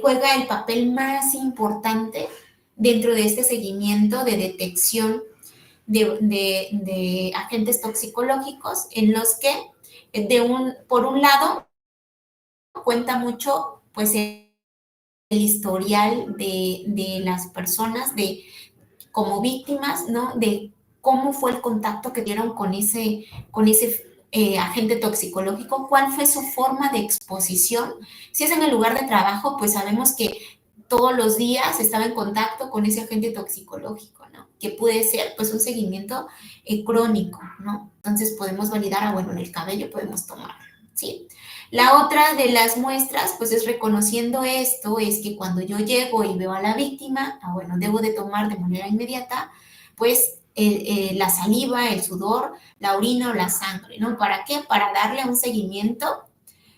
juega el papel más importante dentro de este seguimiento de detección de agentes toxicológicos en los que, por un lado, cuenta mucho pues el historial de las personas como víctimas, ¿no? De cómo fue el contacto que dieron con ese agente toxicológico, cuál fue su forma de exposición. Si es en el lugar de trabajo, pues sabemos que todos los días estaba en contacto con ese agente toxicológico, ¿no? Que puede ser, pues, un seguimiento crónico, ¿no? Entonces podemos validar, bueno, en el cabello podemos tomar, ¿sí? La otra de las muestras, pues, es reconociendo esto, es que cuando yo llego y veo a la víctima, bueno, debo de tomar de manera inmediata, pues, la saliva, el sudor, la orina o la sangre, ¿no? ¿Para qué? Para darle un seguimiento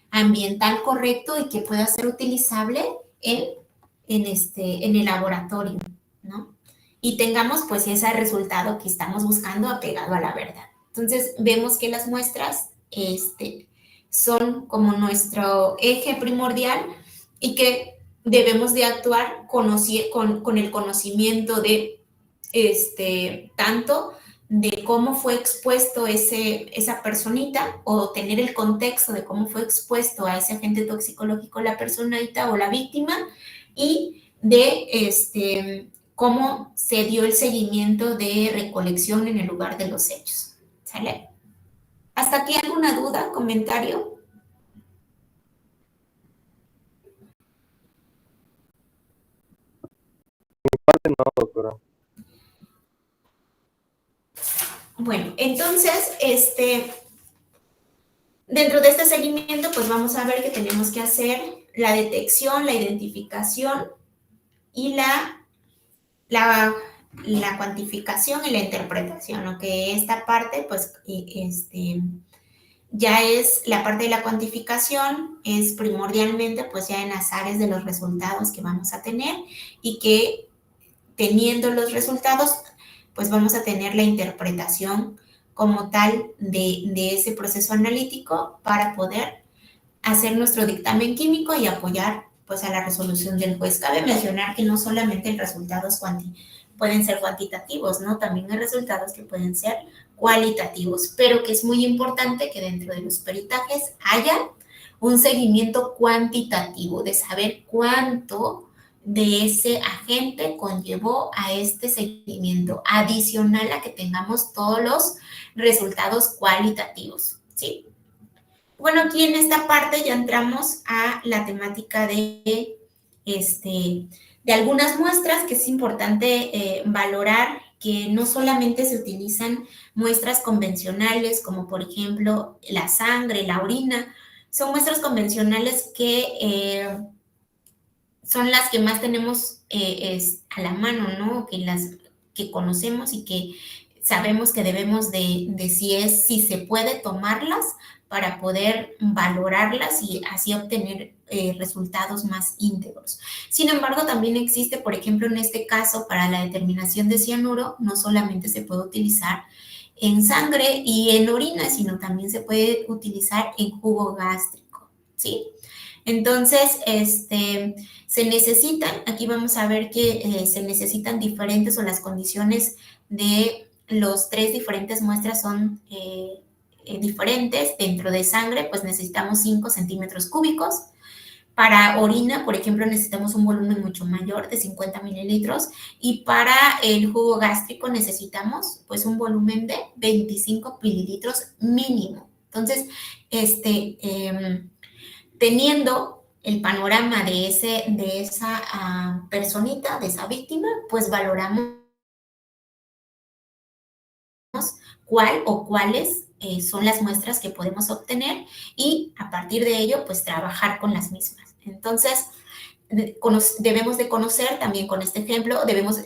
ambiental correcto y que pueda ser utilizable en el laboratorio, ¿no? Y tengamos pues ese resultado que estamos buscando apegado a la verdad. Entonces vemos que las muestras son como nuestro eje primordial y que debemos de actuar con el conocimiento de tanto de cómo fue expuesto esa personita o tener el contexto de cómo fue expuesto a ese agente toxicológico la personita o la víctima y de cómo se dio el seguimiento de recolección en el lugar de los hechos. ¿Sale? ¿Hasta aquí alguna duda, comentario?
No, doctora.
Bueno, entonces, dentro de este seguimiento, pues vamos a ver que tenemos que hacer la detección, la identificación y la cuantificación y la interpretación, ¿no? Que esta parte, pues, ya es la parte de la cuantificación, es primordialmente, pues, ya en azares de los resultados que vamos a tener y que teniendo los resultados, pues vamos a tener la interpretación como tal de ese proceso analítico para poder hacer nuestro dictamen químico y apoyar pues a la resolución del juez. Cabe mencionar que no solamente los resultados pueden ser cuantitativos, ¿no? También hay resultados que pueden ser cualitativos, pero que es muy importante que dentro de los peritajes haya un seguimiento cuantitativo de saber cuánto de ese agente conllevó a este seguimiento, adicional a que tengamos todos los resultados cualitativos, ¿sí? Bueno, aquí en esta parte ya entramos a la temática de algunas muestras, que es importante valorar que no solamente se utilizan muestras convencionales, como por ejemplo la sangre, la orina, son muestras convencionales que son las que más tenemos a la mano, ¿no? Que las que conocemos y que sabemos que debemos de si se puede tomarlas para poder valorarlas y así obtener resultados más íntegros. Sin embargo, también existe, por ejemplo, en este caso, para la determinación de cianuro, no solamente se puede utilizar en sangre y en orina, sino también se puede utilizar en jugo gástrico, ¿sí? Entonces, se necesitan, aquí vamos a ver que se necesitan diferentes o las condiciones de los 3 diferentes muestras son diferentes. Dentro de sangre, pues necesitamos 5 centímetros cúbicos. Para orina, por ejemplo, necesitamos un volumen mucho mayor de 50 mililitros y para el jugo gástrico necesitamos pues un volumen de 25 mililitros mínimo. Entonces, teniendo el panorama de esa personita, de esa víctima, pues valoramos cuál o cuáles son las muestras que podemos obtener y a partir de ello, pues trabajar con las mismas. Entonces, debemos de conocer también con este ejemplo,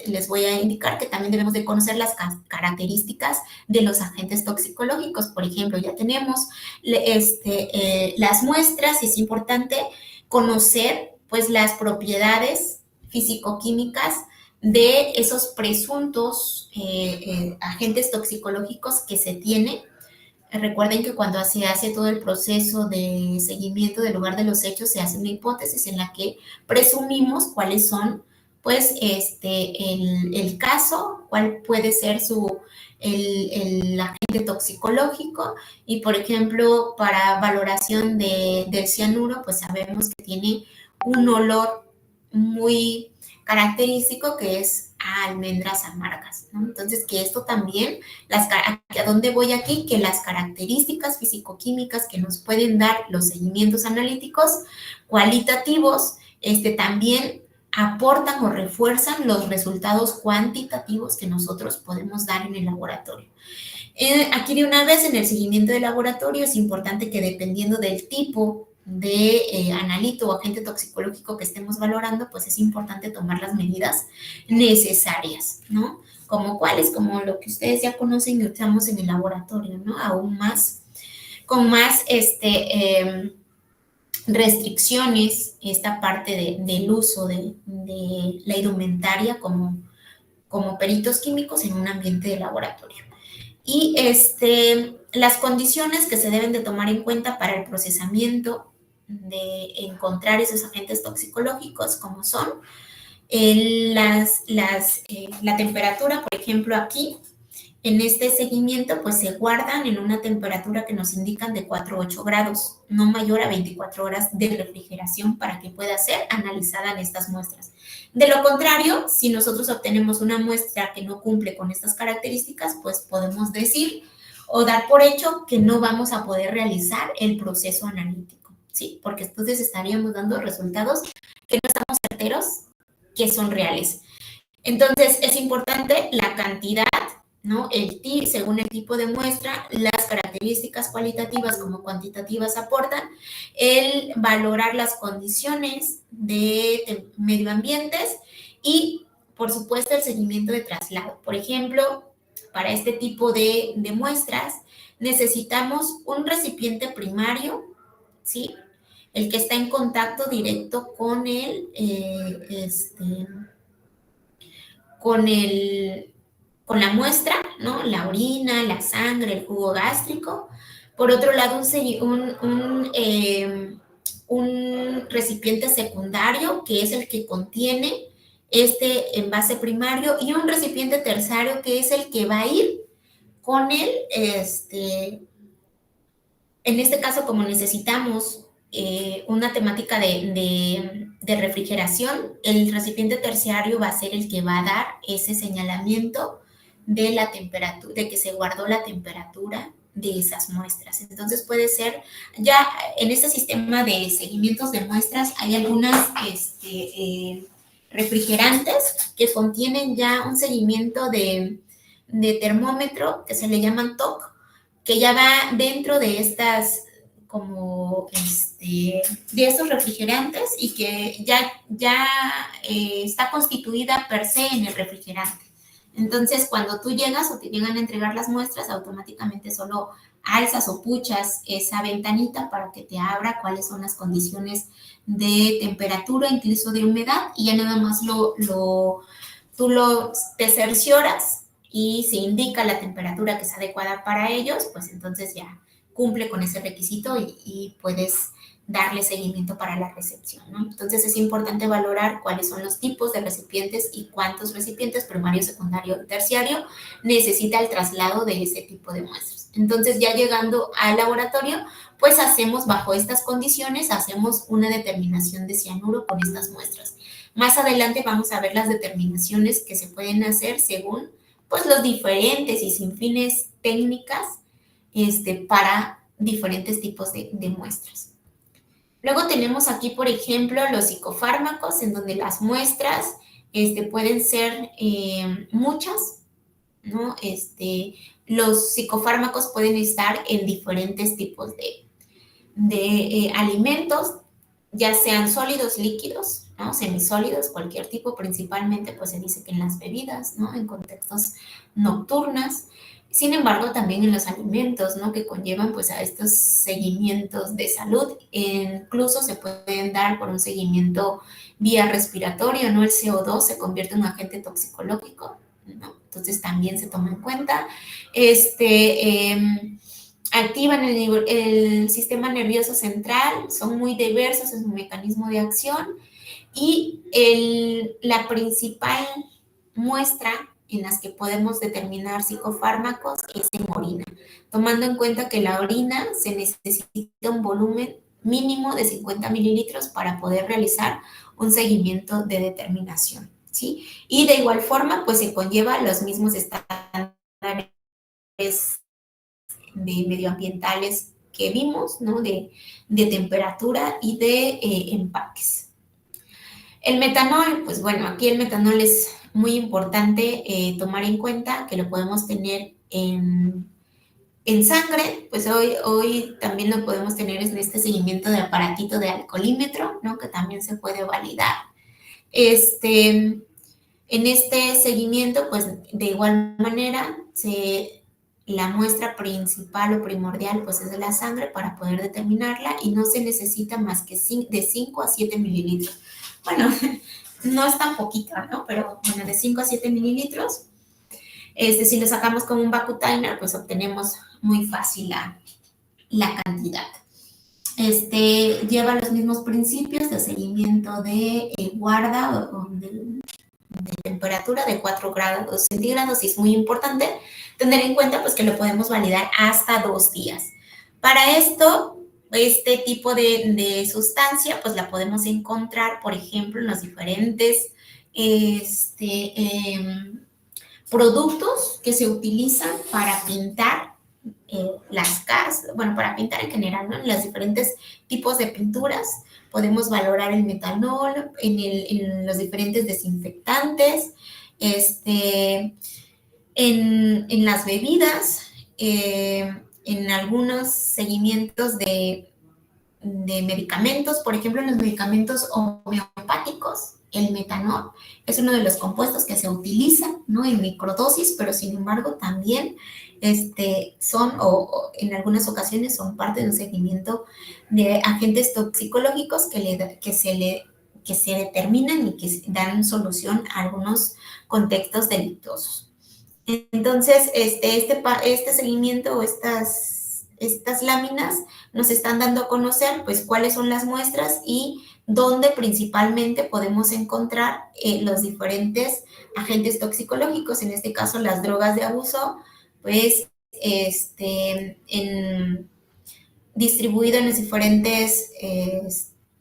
les voy a indicar que también debemos de conocer las características de los agentes toxicológicos. Por ejemplo, ya tenemos las muestras y es importante conocer pues las propiedades físico-químicas de esos presuntos agentes toxicológicos que se tiene. Recuerden que cuando se hace todo el proceso de seguimiento del lugar de los hechos, se hace una hipótesis en la que presumimos cuáles son, pues, el caso, cuál puede ser el agente toxicológico. Y, por ejemplo, para valoración del cianuro, pues sabemos que tiene un olor muy característico que es a almendras amargas, ¿no? Entonces, que esto también, ¿a dónde voy aquí? Que las características físico-químicas que nos pueden dar los seguimientos analíticos cualitativos, también aportan o refuerzan los resultados cuantitativos que nosotros podemos dar en el laboratorio. Aquí de una vez, en el seguimiento de laboratorio, es importante que dependiendo del tipo de analito o agente toxicológico que estemos valorando, pues es importante tomar las medidas necesarias, ¿no? Como cuáles, como lo que ustedes ya conocen y usamos en el laboratorio, ¿no? Aún más, con más restricciones, esta parte del uso de la indumentaria como peritos químicos en un ambiente de laboratorio. Y las condiciones que se deben de tomar en cuenta para el procesamiento de encontrar esos agentes toxicológicos, como son la temperatura, por ejemplo, aquí, en este seguimiento, pues se guardan en una temperatura que nos indican de 4 a 8 grados, no mayor a 24 horas de refrigeración para que pueda ser analizada en estas muestras. De lo contrario, si nosotros obtenemos una muestra que no cumple con estas características, pues podemos decir o dar por hecho que no vamos a poder realizar el proceso analítico, ¿sí? Porque entonces estaríamos dando resultados que no estamos certeros que son reales. Entonces, es importante la cantidad, ¿no? Según el tipo de muestra, las características cualitativas como cuantitativas aportan, el valorar las condiciones de medio ambientes y, por supuesto, el seguimiento de traslado. Por ejemplo, para este tipo de muestras, necesitamos un recipiente primario, ¿sí? El que está en contacto directo con con la muestra, ¿no? La orina, la sangre, el jugo gástrico. Por otro lado, un recipiente secundario, que es el que contiene este envase primario, y un recipiente terciario, que es el que va a ir con en este caso, como necesitamos una temática de refrigeración, el recipiente terciario va a ser el que va a dar ese señalamiento de la temperatura, de que se guardó la temperatura de esas muestras. Entonces puede ser, ya en este sistema de seguimientos de muestras hay algunas refrigerantes que contienen ya un seguimiento de termómetro que se le llaman TOC, que ya va dentro de estas como de estos refrigerantes y que ya está constituida per se en el refrigerante. Entonces, cuando tú llegas o te llegan a entregar las muestras, automáticamente solo alzas o puchas esa ventanita para que te abra cuáles son las condiciones de temperatura, incluso de humedad, y ya nada más te cercioras y se indica la temperatura que es adecuada para ellos, pues entonces ya cumple con ese requisito y puedes darle seguimiento para la recepción, ¿no? Entonces es importante valorar cuáles son los tipos de recipientes y cuántos recipientes primario, secundario y terciario necesita el traslado de ese tipo de muestras. Entonces ya llegando al laboratorio, pues hacemos bajo estas condiciones, hacemos una determinación de cianuro con estas muestras. Más adelante vamos a ver las determinaciones que se pueden hacer según pues los diferentes y sin fines técnicas para diferentes tipos de muestras. Luego tenemos aquí, por ejemplo, los psicofármacos, en donde las muestras pueden ser muchas, ¿no? Los psicofármacos pueden estar en diferentes tipos de alimentos, ya sean sólidos, líquidos, ¿no? Semisólidos, cualquier tipo, principalmente pues se dice que en las bebidas, ¿no? En contextos nocturnos. Sin embargo, también en los alimentos, ¿no? Que conllevan pues a estos seguimientos de salud, incluso se pueden dar por un seguimiento vía respiratorio, ¿no? El CO2 se convierte en un agente toxicológico, ¿no? Entonces también se toma en cuenta. Activan el sistema nervioso central, son muy diversos en su mecanismo de acción y la principal muestra en las que podemos determinar psicofármacos es en orina, tomando en cuenta que la orina se necesita un volumen mínimo de 50 mililitros para poder realizar un seguimiento de determinación, ¿sí? Y de igual forma, pues se conlleva los mismos estándares de medioambientales que vimos, ¿no? De temperatura y de empaques. El metanol, pues bueno, aquí el metanol es muy importante tomar en cuenta que lo podemos tener en sangre, pues hoy también lo podemos tener en este seguimiento de aparatito de alcoholímetro, ¿no? Que también se puede validar. En este seguimiento, pues de igual manera, la muestra principal o primordial pues es de la sangre para poder determinarla y no se necesita más que de 5 a 7 mililitros. Bueno, no es tan poquito, ¿no? Pero bueno, de 5 a 7 mililitros. Si lo sacamos con un Vacutainer, pues obtenemos muy fácil la cantidad. Lleva los mismos principios de seguimiento de guarda o de temperatura de 4 grados centígrados, y es muy importante tener en cuenta pues que lo podemos validar hasta 2 días. Para esto, este tipo de sustancia pues la podemos encontrar, por ejemplo, en los diferentes productos que se utilizan para pintar las casas, bueno, para pintar en general, ¿no? En los diferentes tipos de pinturas podemos valorar el metanol, en los diferentes desinfectantes, en las bebidas, en algunos seguimientos de medicamentos, por ejemplo, en los medicamentos homeopáticos, el metanol es uno de los compuestos que se utiliza, ¿no? En microdosis, pero sin embargo también son, o en algunas ocasiones son parte de un seguimiento de agentes toxicológicos que se determinan y que dan solución a algunos contextos delictuosos. Entonces, este seguimiento o estas láminas nos están dando a conocer pues cuáles son las muestras y dónde principalmente podemos encontrar los diferentes agentes toxicológicos, en este caso las drogas de abuso, pues distribuido en los diferentes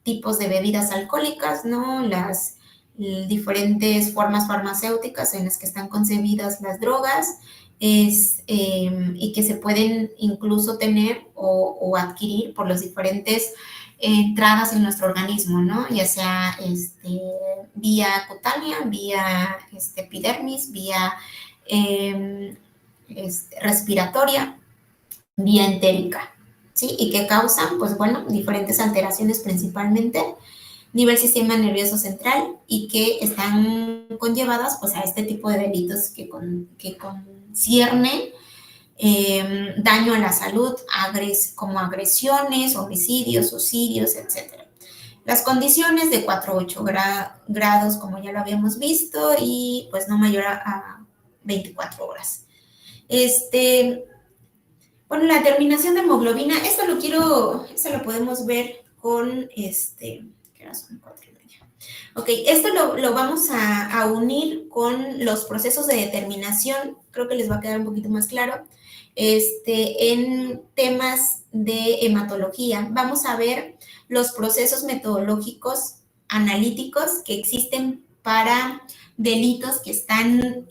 tipos de bebidas alcohólicas, ¿no? Las diferentes formas farmacéuticas en las que están concebidas las drogas, y que se pueden incluso tener o adquirir por las diferentes entradas en nuestro organismo, ¿no? Ya sea vía cutánea, vía epidermis, vía respiratoria, vía entérica, ¿sí? Y que causan, pues bueno, diferentes alteraciones principalmente a nivel sistema nervioso central y que están conllevadas pues a este tipo de delitos que conciernen daño a la salud, como agresiones, homicidios, suicidios, etc. Las condiciones de 4 a 8 grados, como ya lo habíamos visto, y pues no mayor a 24 horas. Bueno, la determinación de hemoglobina, esto lo podemos ver con, ¿qué hora son? 4:30. Ok, esto lo vamos a unir con los procesos de determinación, creo que les va a quedar un poquito más claro, en temas de hematología. Vamos a ver los procesos metodológicos analíticos que existen para delitos que están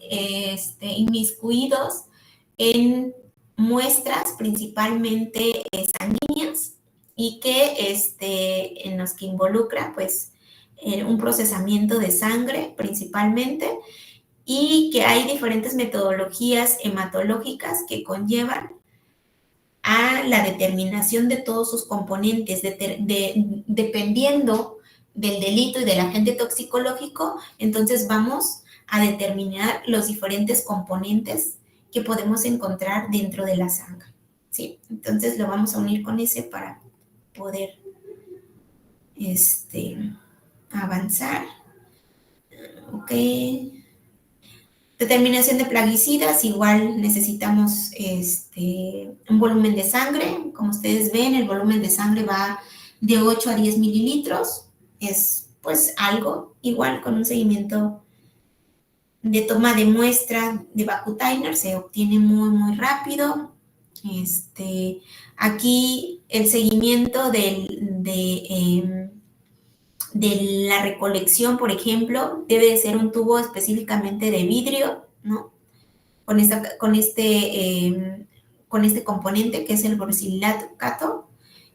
inmiscuidos en muestras principalmente sanguíneas y que en los que involucra pues un procesamiento de sangre principalmente, y que hay diferentes metodologías hematológicas que conllevan a la determinación de todos sus componentes, dependiendo del delito y del agente toxicológico. Entonces vamos a determinar los diferentes componentes que podemos encontrar dentro de la sangre, ¿sí? Entonces lo vamos a unir con ese para poder avanzar. Ok. Determinación de plaguicidas, igual necesitamos un volumen de sangre. Como ustedes ven, el volumen de sangre va de 8 a 10 mililitros. Es pues algo, igual con un seguimiento de toma de muestra de Vacutainer, se obtiene muy, muy rápido. Aquí el seguimiento de la recolección, por ejemplo, debe de ser un tubo específicamente de vidrio, ¿no? Con este componente que es el borosilicato,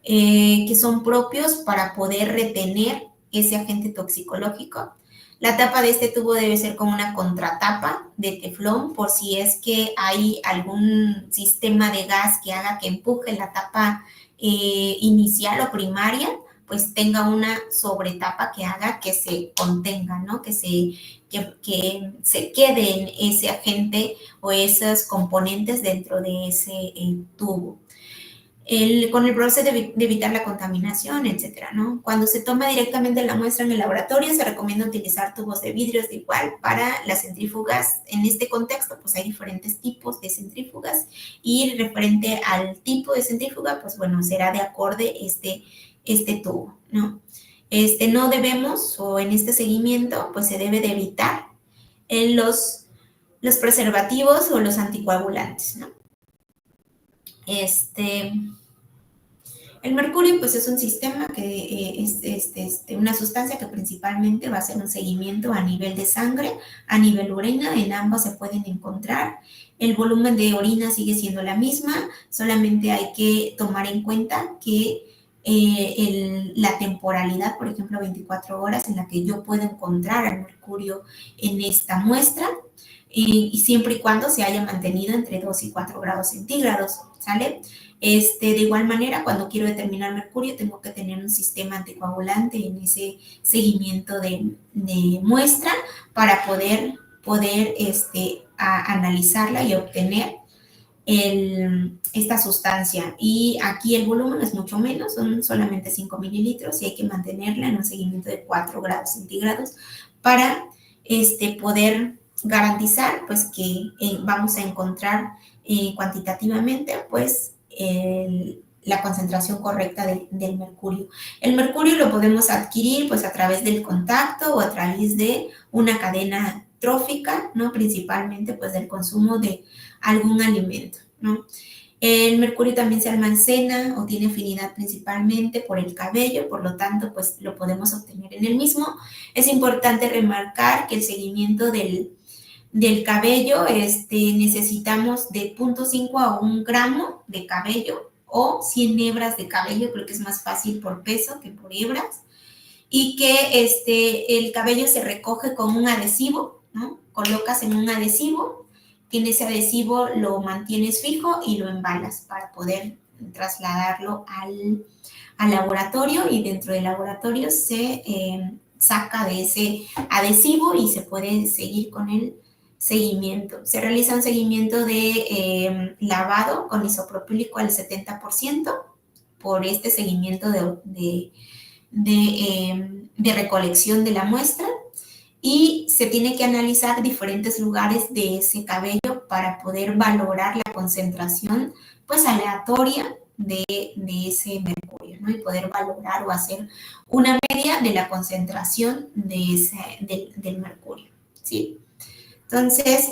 que son propios para poder retener ese agente toxicológico. La tapa de este tubo debe ser con una contratapa de teflón, por si es que hay algún sistema de gas que haga que empuje la tapa inicial o primaria, pues tenga una sobretapa que haga que se contenga, ¿no? Que se quede en ese agente o esos componentes dentro de ese tubo. Con el proceso de evitar la contaminación, etcétera, ¿no? Cuando se toma directamente la muestra en el laboratorio, se recomienda utilizar tubos de vidrios de igual para las centrífugas. En este contexto, pues hay diferentes tipos de centrífugas y referente al tipo de centrífuga, pues bueno, será de acorde este tubo, ¿no? No debemos, o en este seguimiento, pues se debe de evitar los preservativos o los anticoagulantes, ¿no? El mercurio, pues es un sistema que es una sustancia que principalmente va a hacer un seguimiento a nivel de sangre, a nivel orina, en ambas se pueden encontrar. El volumen de orina sigue siendo la misma, solamente hay que tomar en cuenta que la temporalidad, por ejemplo, 24 horas en la que yo puedo encontrar al mercurio en esta muestra, y siempre y cuando se haya mantenido entre 2 y 4 grados centígrados, ¿sale? De igual manera, cuando quiero determinar mercurio, tengo que tener un sistema anticoagulante en ese seguimiento de muestra para poder analizarla y obtener esta sustancia. Y aquí el volumen es mucho menos, son solamente 5 mililitros y hay que mantenerla en un seguimiento de 4 grados centígrados para poder garantizar pues que vamos a encontrar cuantitativamente pues la concentración correcta del mercurio. El mercurio lo podemos adquirir pues a través del contacto o a través de una cadena trófica, ¿no? Principalmente pues del consumo de algún alimento, ¿no? El mercurio también se almacena o tiene afinidad principalmente por el cabello, por lo tanto, pues lo podemos obtener en el mismo. Es importante remarcar que el seguimiento del cabello, necesitamos de 0.5 a 1 gramo de cabello o 100 hebras de cabello, creo que es más fácil por peso que por hebras, y que el cabello se recoge con un adhesivo, ¿no? Colocas en un adhesivo, tienes ese adhesivo, lo mantienes fijo y lo embalas para poder trasladarlo al laboratorio, y dentro del laboratorio se saca de ese adhesivo y se puede seguir con el seguimiento. Se realiza un seguimiento de lavado con isopropílico al 70% por este seguimiento de recolección de la muestra, y se tiene que analizar diferentes lugares de ese cabello para poder valorar la concentración pues aleatoria de ese mercurio, ¿no? Y poder valorar o hacer una media de la concentración del mercurio, ¿sí? Entonces,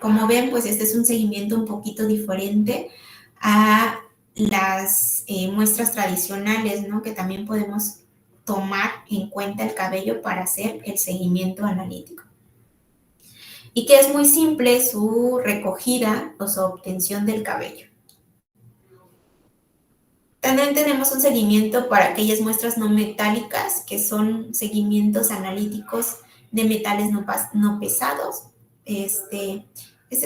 como ven, pues este es un seguimiento un poquito diferente a las muestras tradicionales, ¿no? Que también podemos tomar en cuenta el cabello para hacer el seguimiento analítico. Y que es muy simple su recogida o su obtención del cabello. También tenemos un seguimiento para aquellas muestras no metálicas, que son seguimientos analíticos de metales no pesados. Este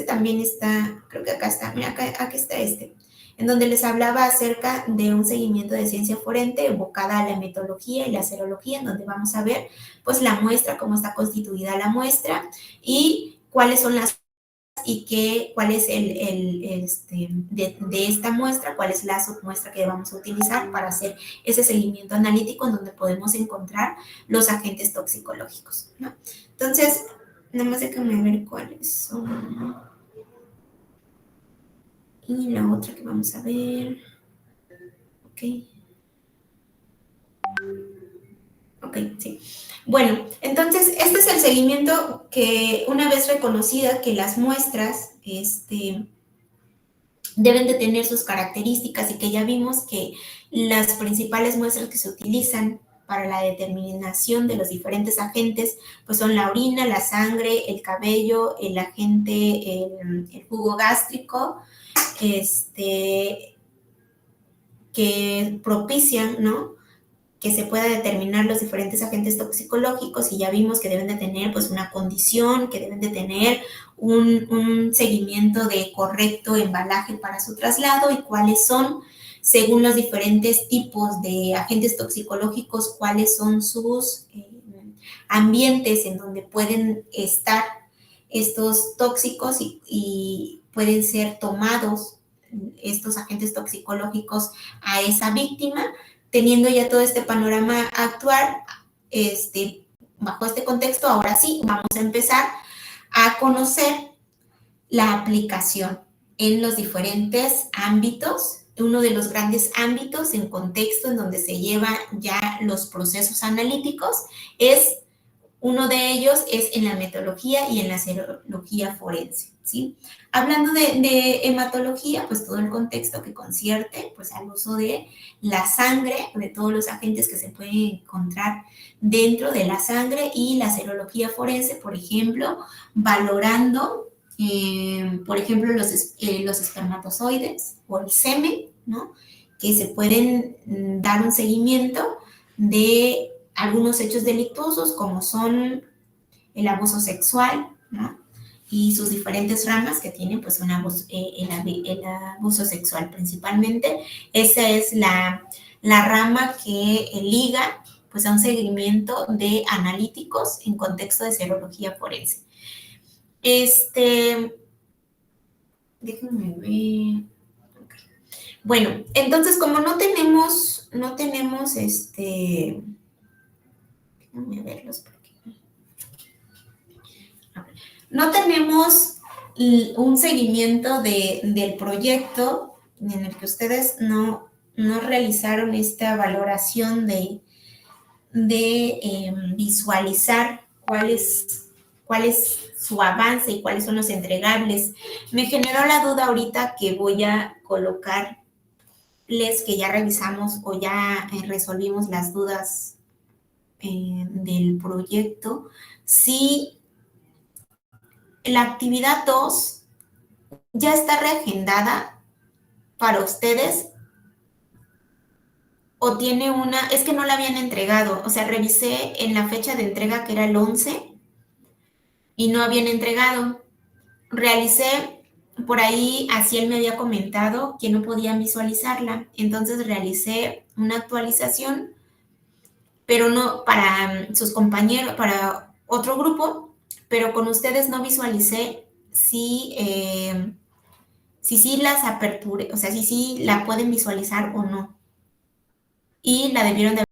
también está, creo que acá está, mira, aquí está en donde les hablaba acerca de un seguimiento de ciencia forense evocada a la metodología y la serología, en donde vamos a ver pues la muestra, cómo está constituida la muestra y cuáles son las cuál es de esta muestra, cuál es la submuestra que vamos a utilizar para hacer ese seguimiento analítico en donde podemos encontrar los agentes toxicológicos, ¿no? Entonces, nada más déjame ver cuáles son. Y la otra que vamos a ver. Ok, sí. Bueno, entonces este es el seguimiento que, una vez reconocida que las muestras deben de tener sus características, y que ya vimos que las principales muestras que se utilizan para la determinación de los diferentes agentes pues son la orina, la sangre, el cabello, el agente, el jugo gástrico, que propician, ¿no?, que se pueda determinar los diferentes agentes toxicológicos, y ya vimos que deben de tener pues una condición, que deben de tener un seguimiento de correcto embalaje para su traslado, y cuáles son, según los diferentes tipos de agentes toxicológicos, cuáles son sus ambientes en donde pueden estar estos tóxicos y pueden ser tomados estos agentes toxicológicos a esa víctima. Teniendo ya todo este panorama actual, bajo este contexto, ahora sí, vamos a empezar a conocer la aplicación en los diferentes ámbitos. Uno de los grandes ámbitos en contexto en donde se llevan ya los procesos analíticos uno de ellos es en la hematología y en la serología forense, ¿sí? Hablando de hematología, pues todo el contexto que concierne pues al uso de la sangre, de todos los agentes que se pueden encontrar dentro de la sangre, y la serología forense, por ejemplo, valorando, por ejemplo, los espermatozoides o el semen, ¿no?, que se pueden dar un seguimiento de algunos hechos delictuosos, como son el abuso sexual, ¿no?, y sus diferentes ramas que tienen pues el abuso sexual principalmente. Esa es la rama que liga pues a un seguimiento de analíticos en contexto de serología forense. Déjenme ver. Okay. Bueno, entonces como no tenemos déjame verlos porque no tenemos un seguimiento del proyecto en el que ustedes no realizaron esta valoración de visualizar cuáles cuál es su avance y cuáles son los entregables. Me generó la duda ahorita que voy a colocarles que ya revisamos o ya resolvimos las dudas del proyecto, si la actividad 2 ya está reagendada para ustedes o tiene es que no la habían entregado, o sea, revisé en la fecha de entrega que era el 11 y no habían entregado. Realicé, por ahí Asiel me había comentado que no podían visualizarla, entonces realicé una actualización, pero no para sus compañeros, para otro grupo, pero con ustedes no visualicé si sí las aperturé, o sea, si sí la pueden visualizar o no. Y la debieron de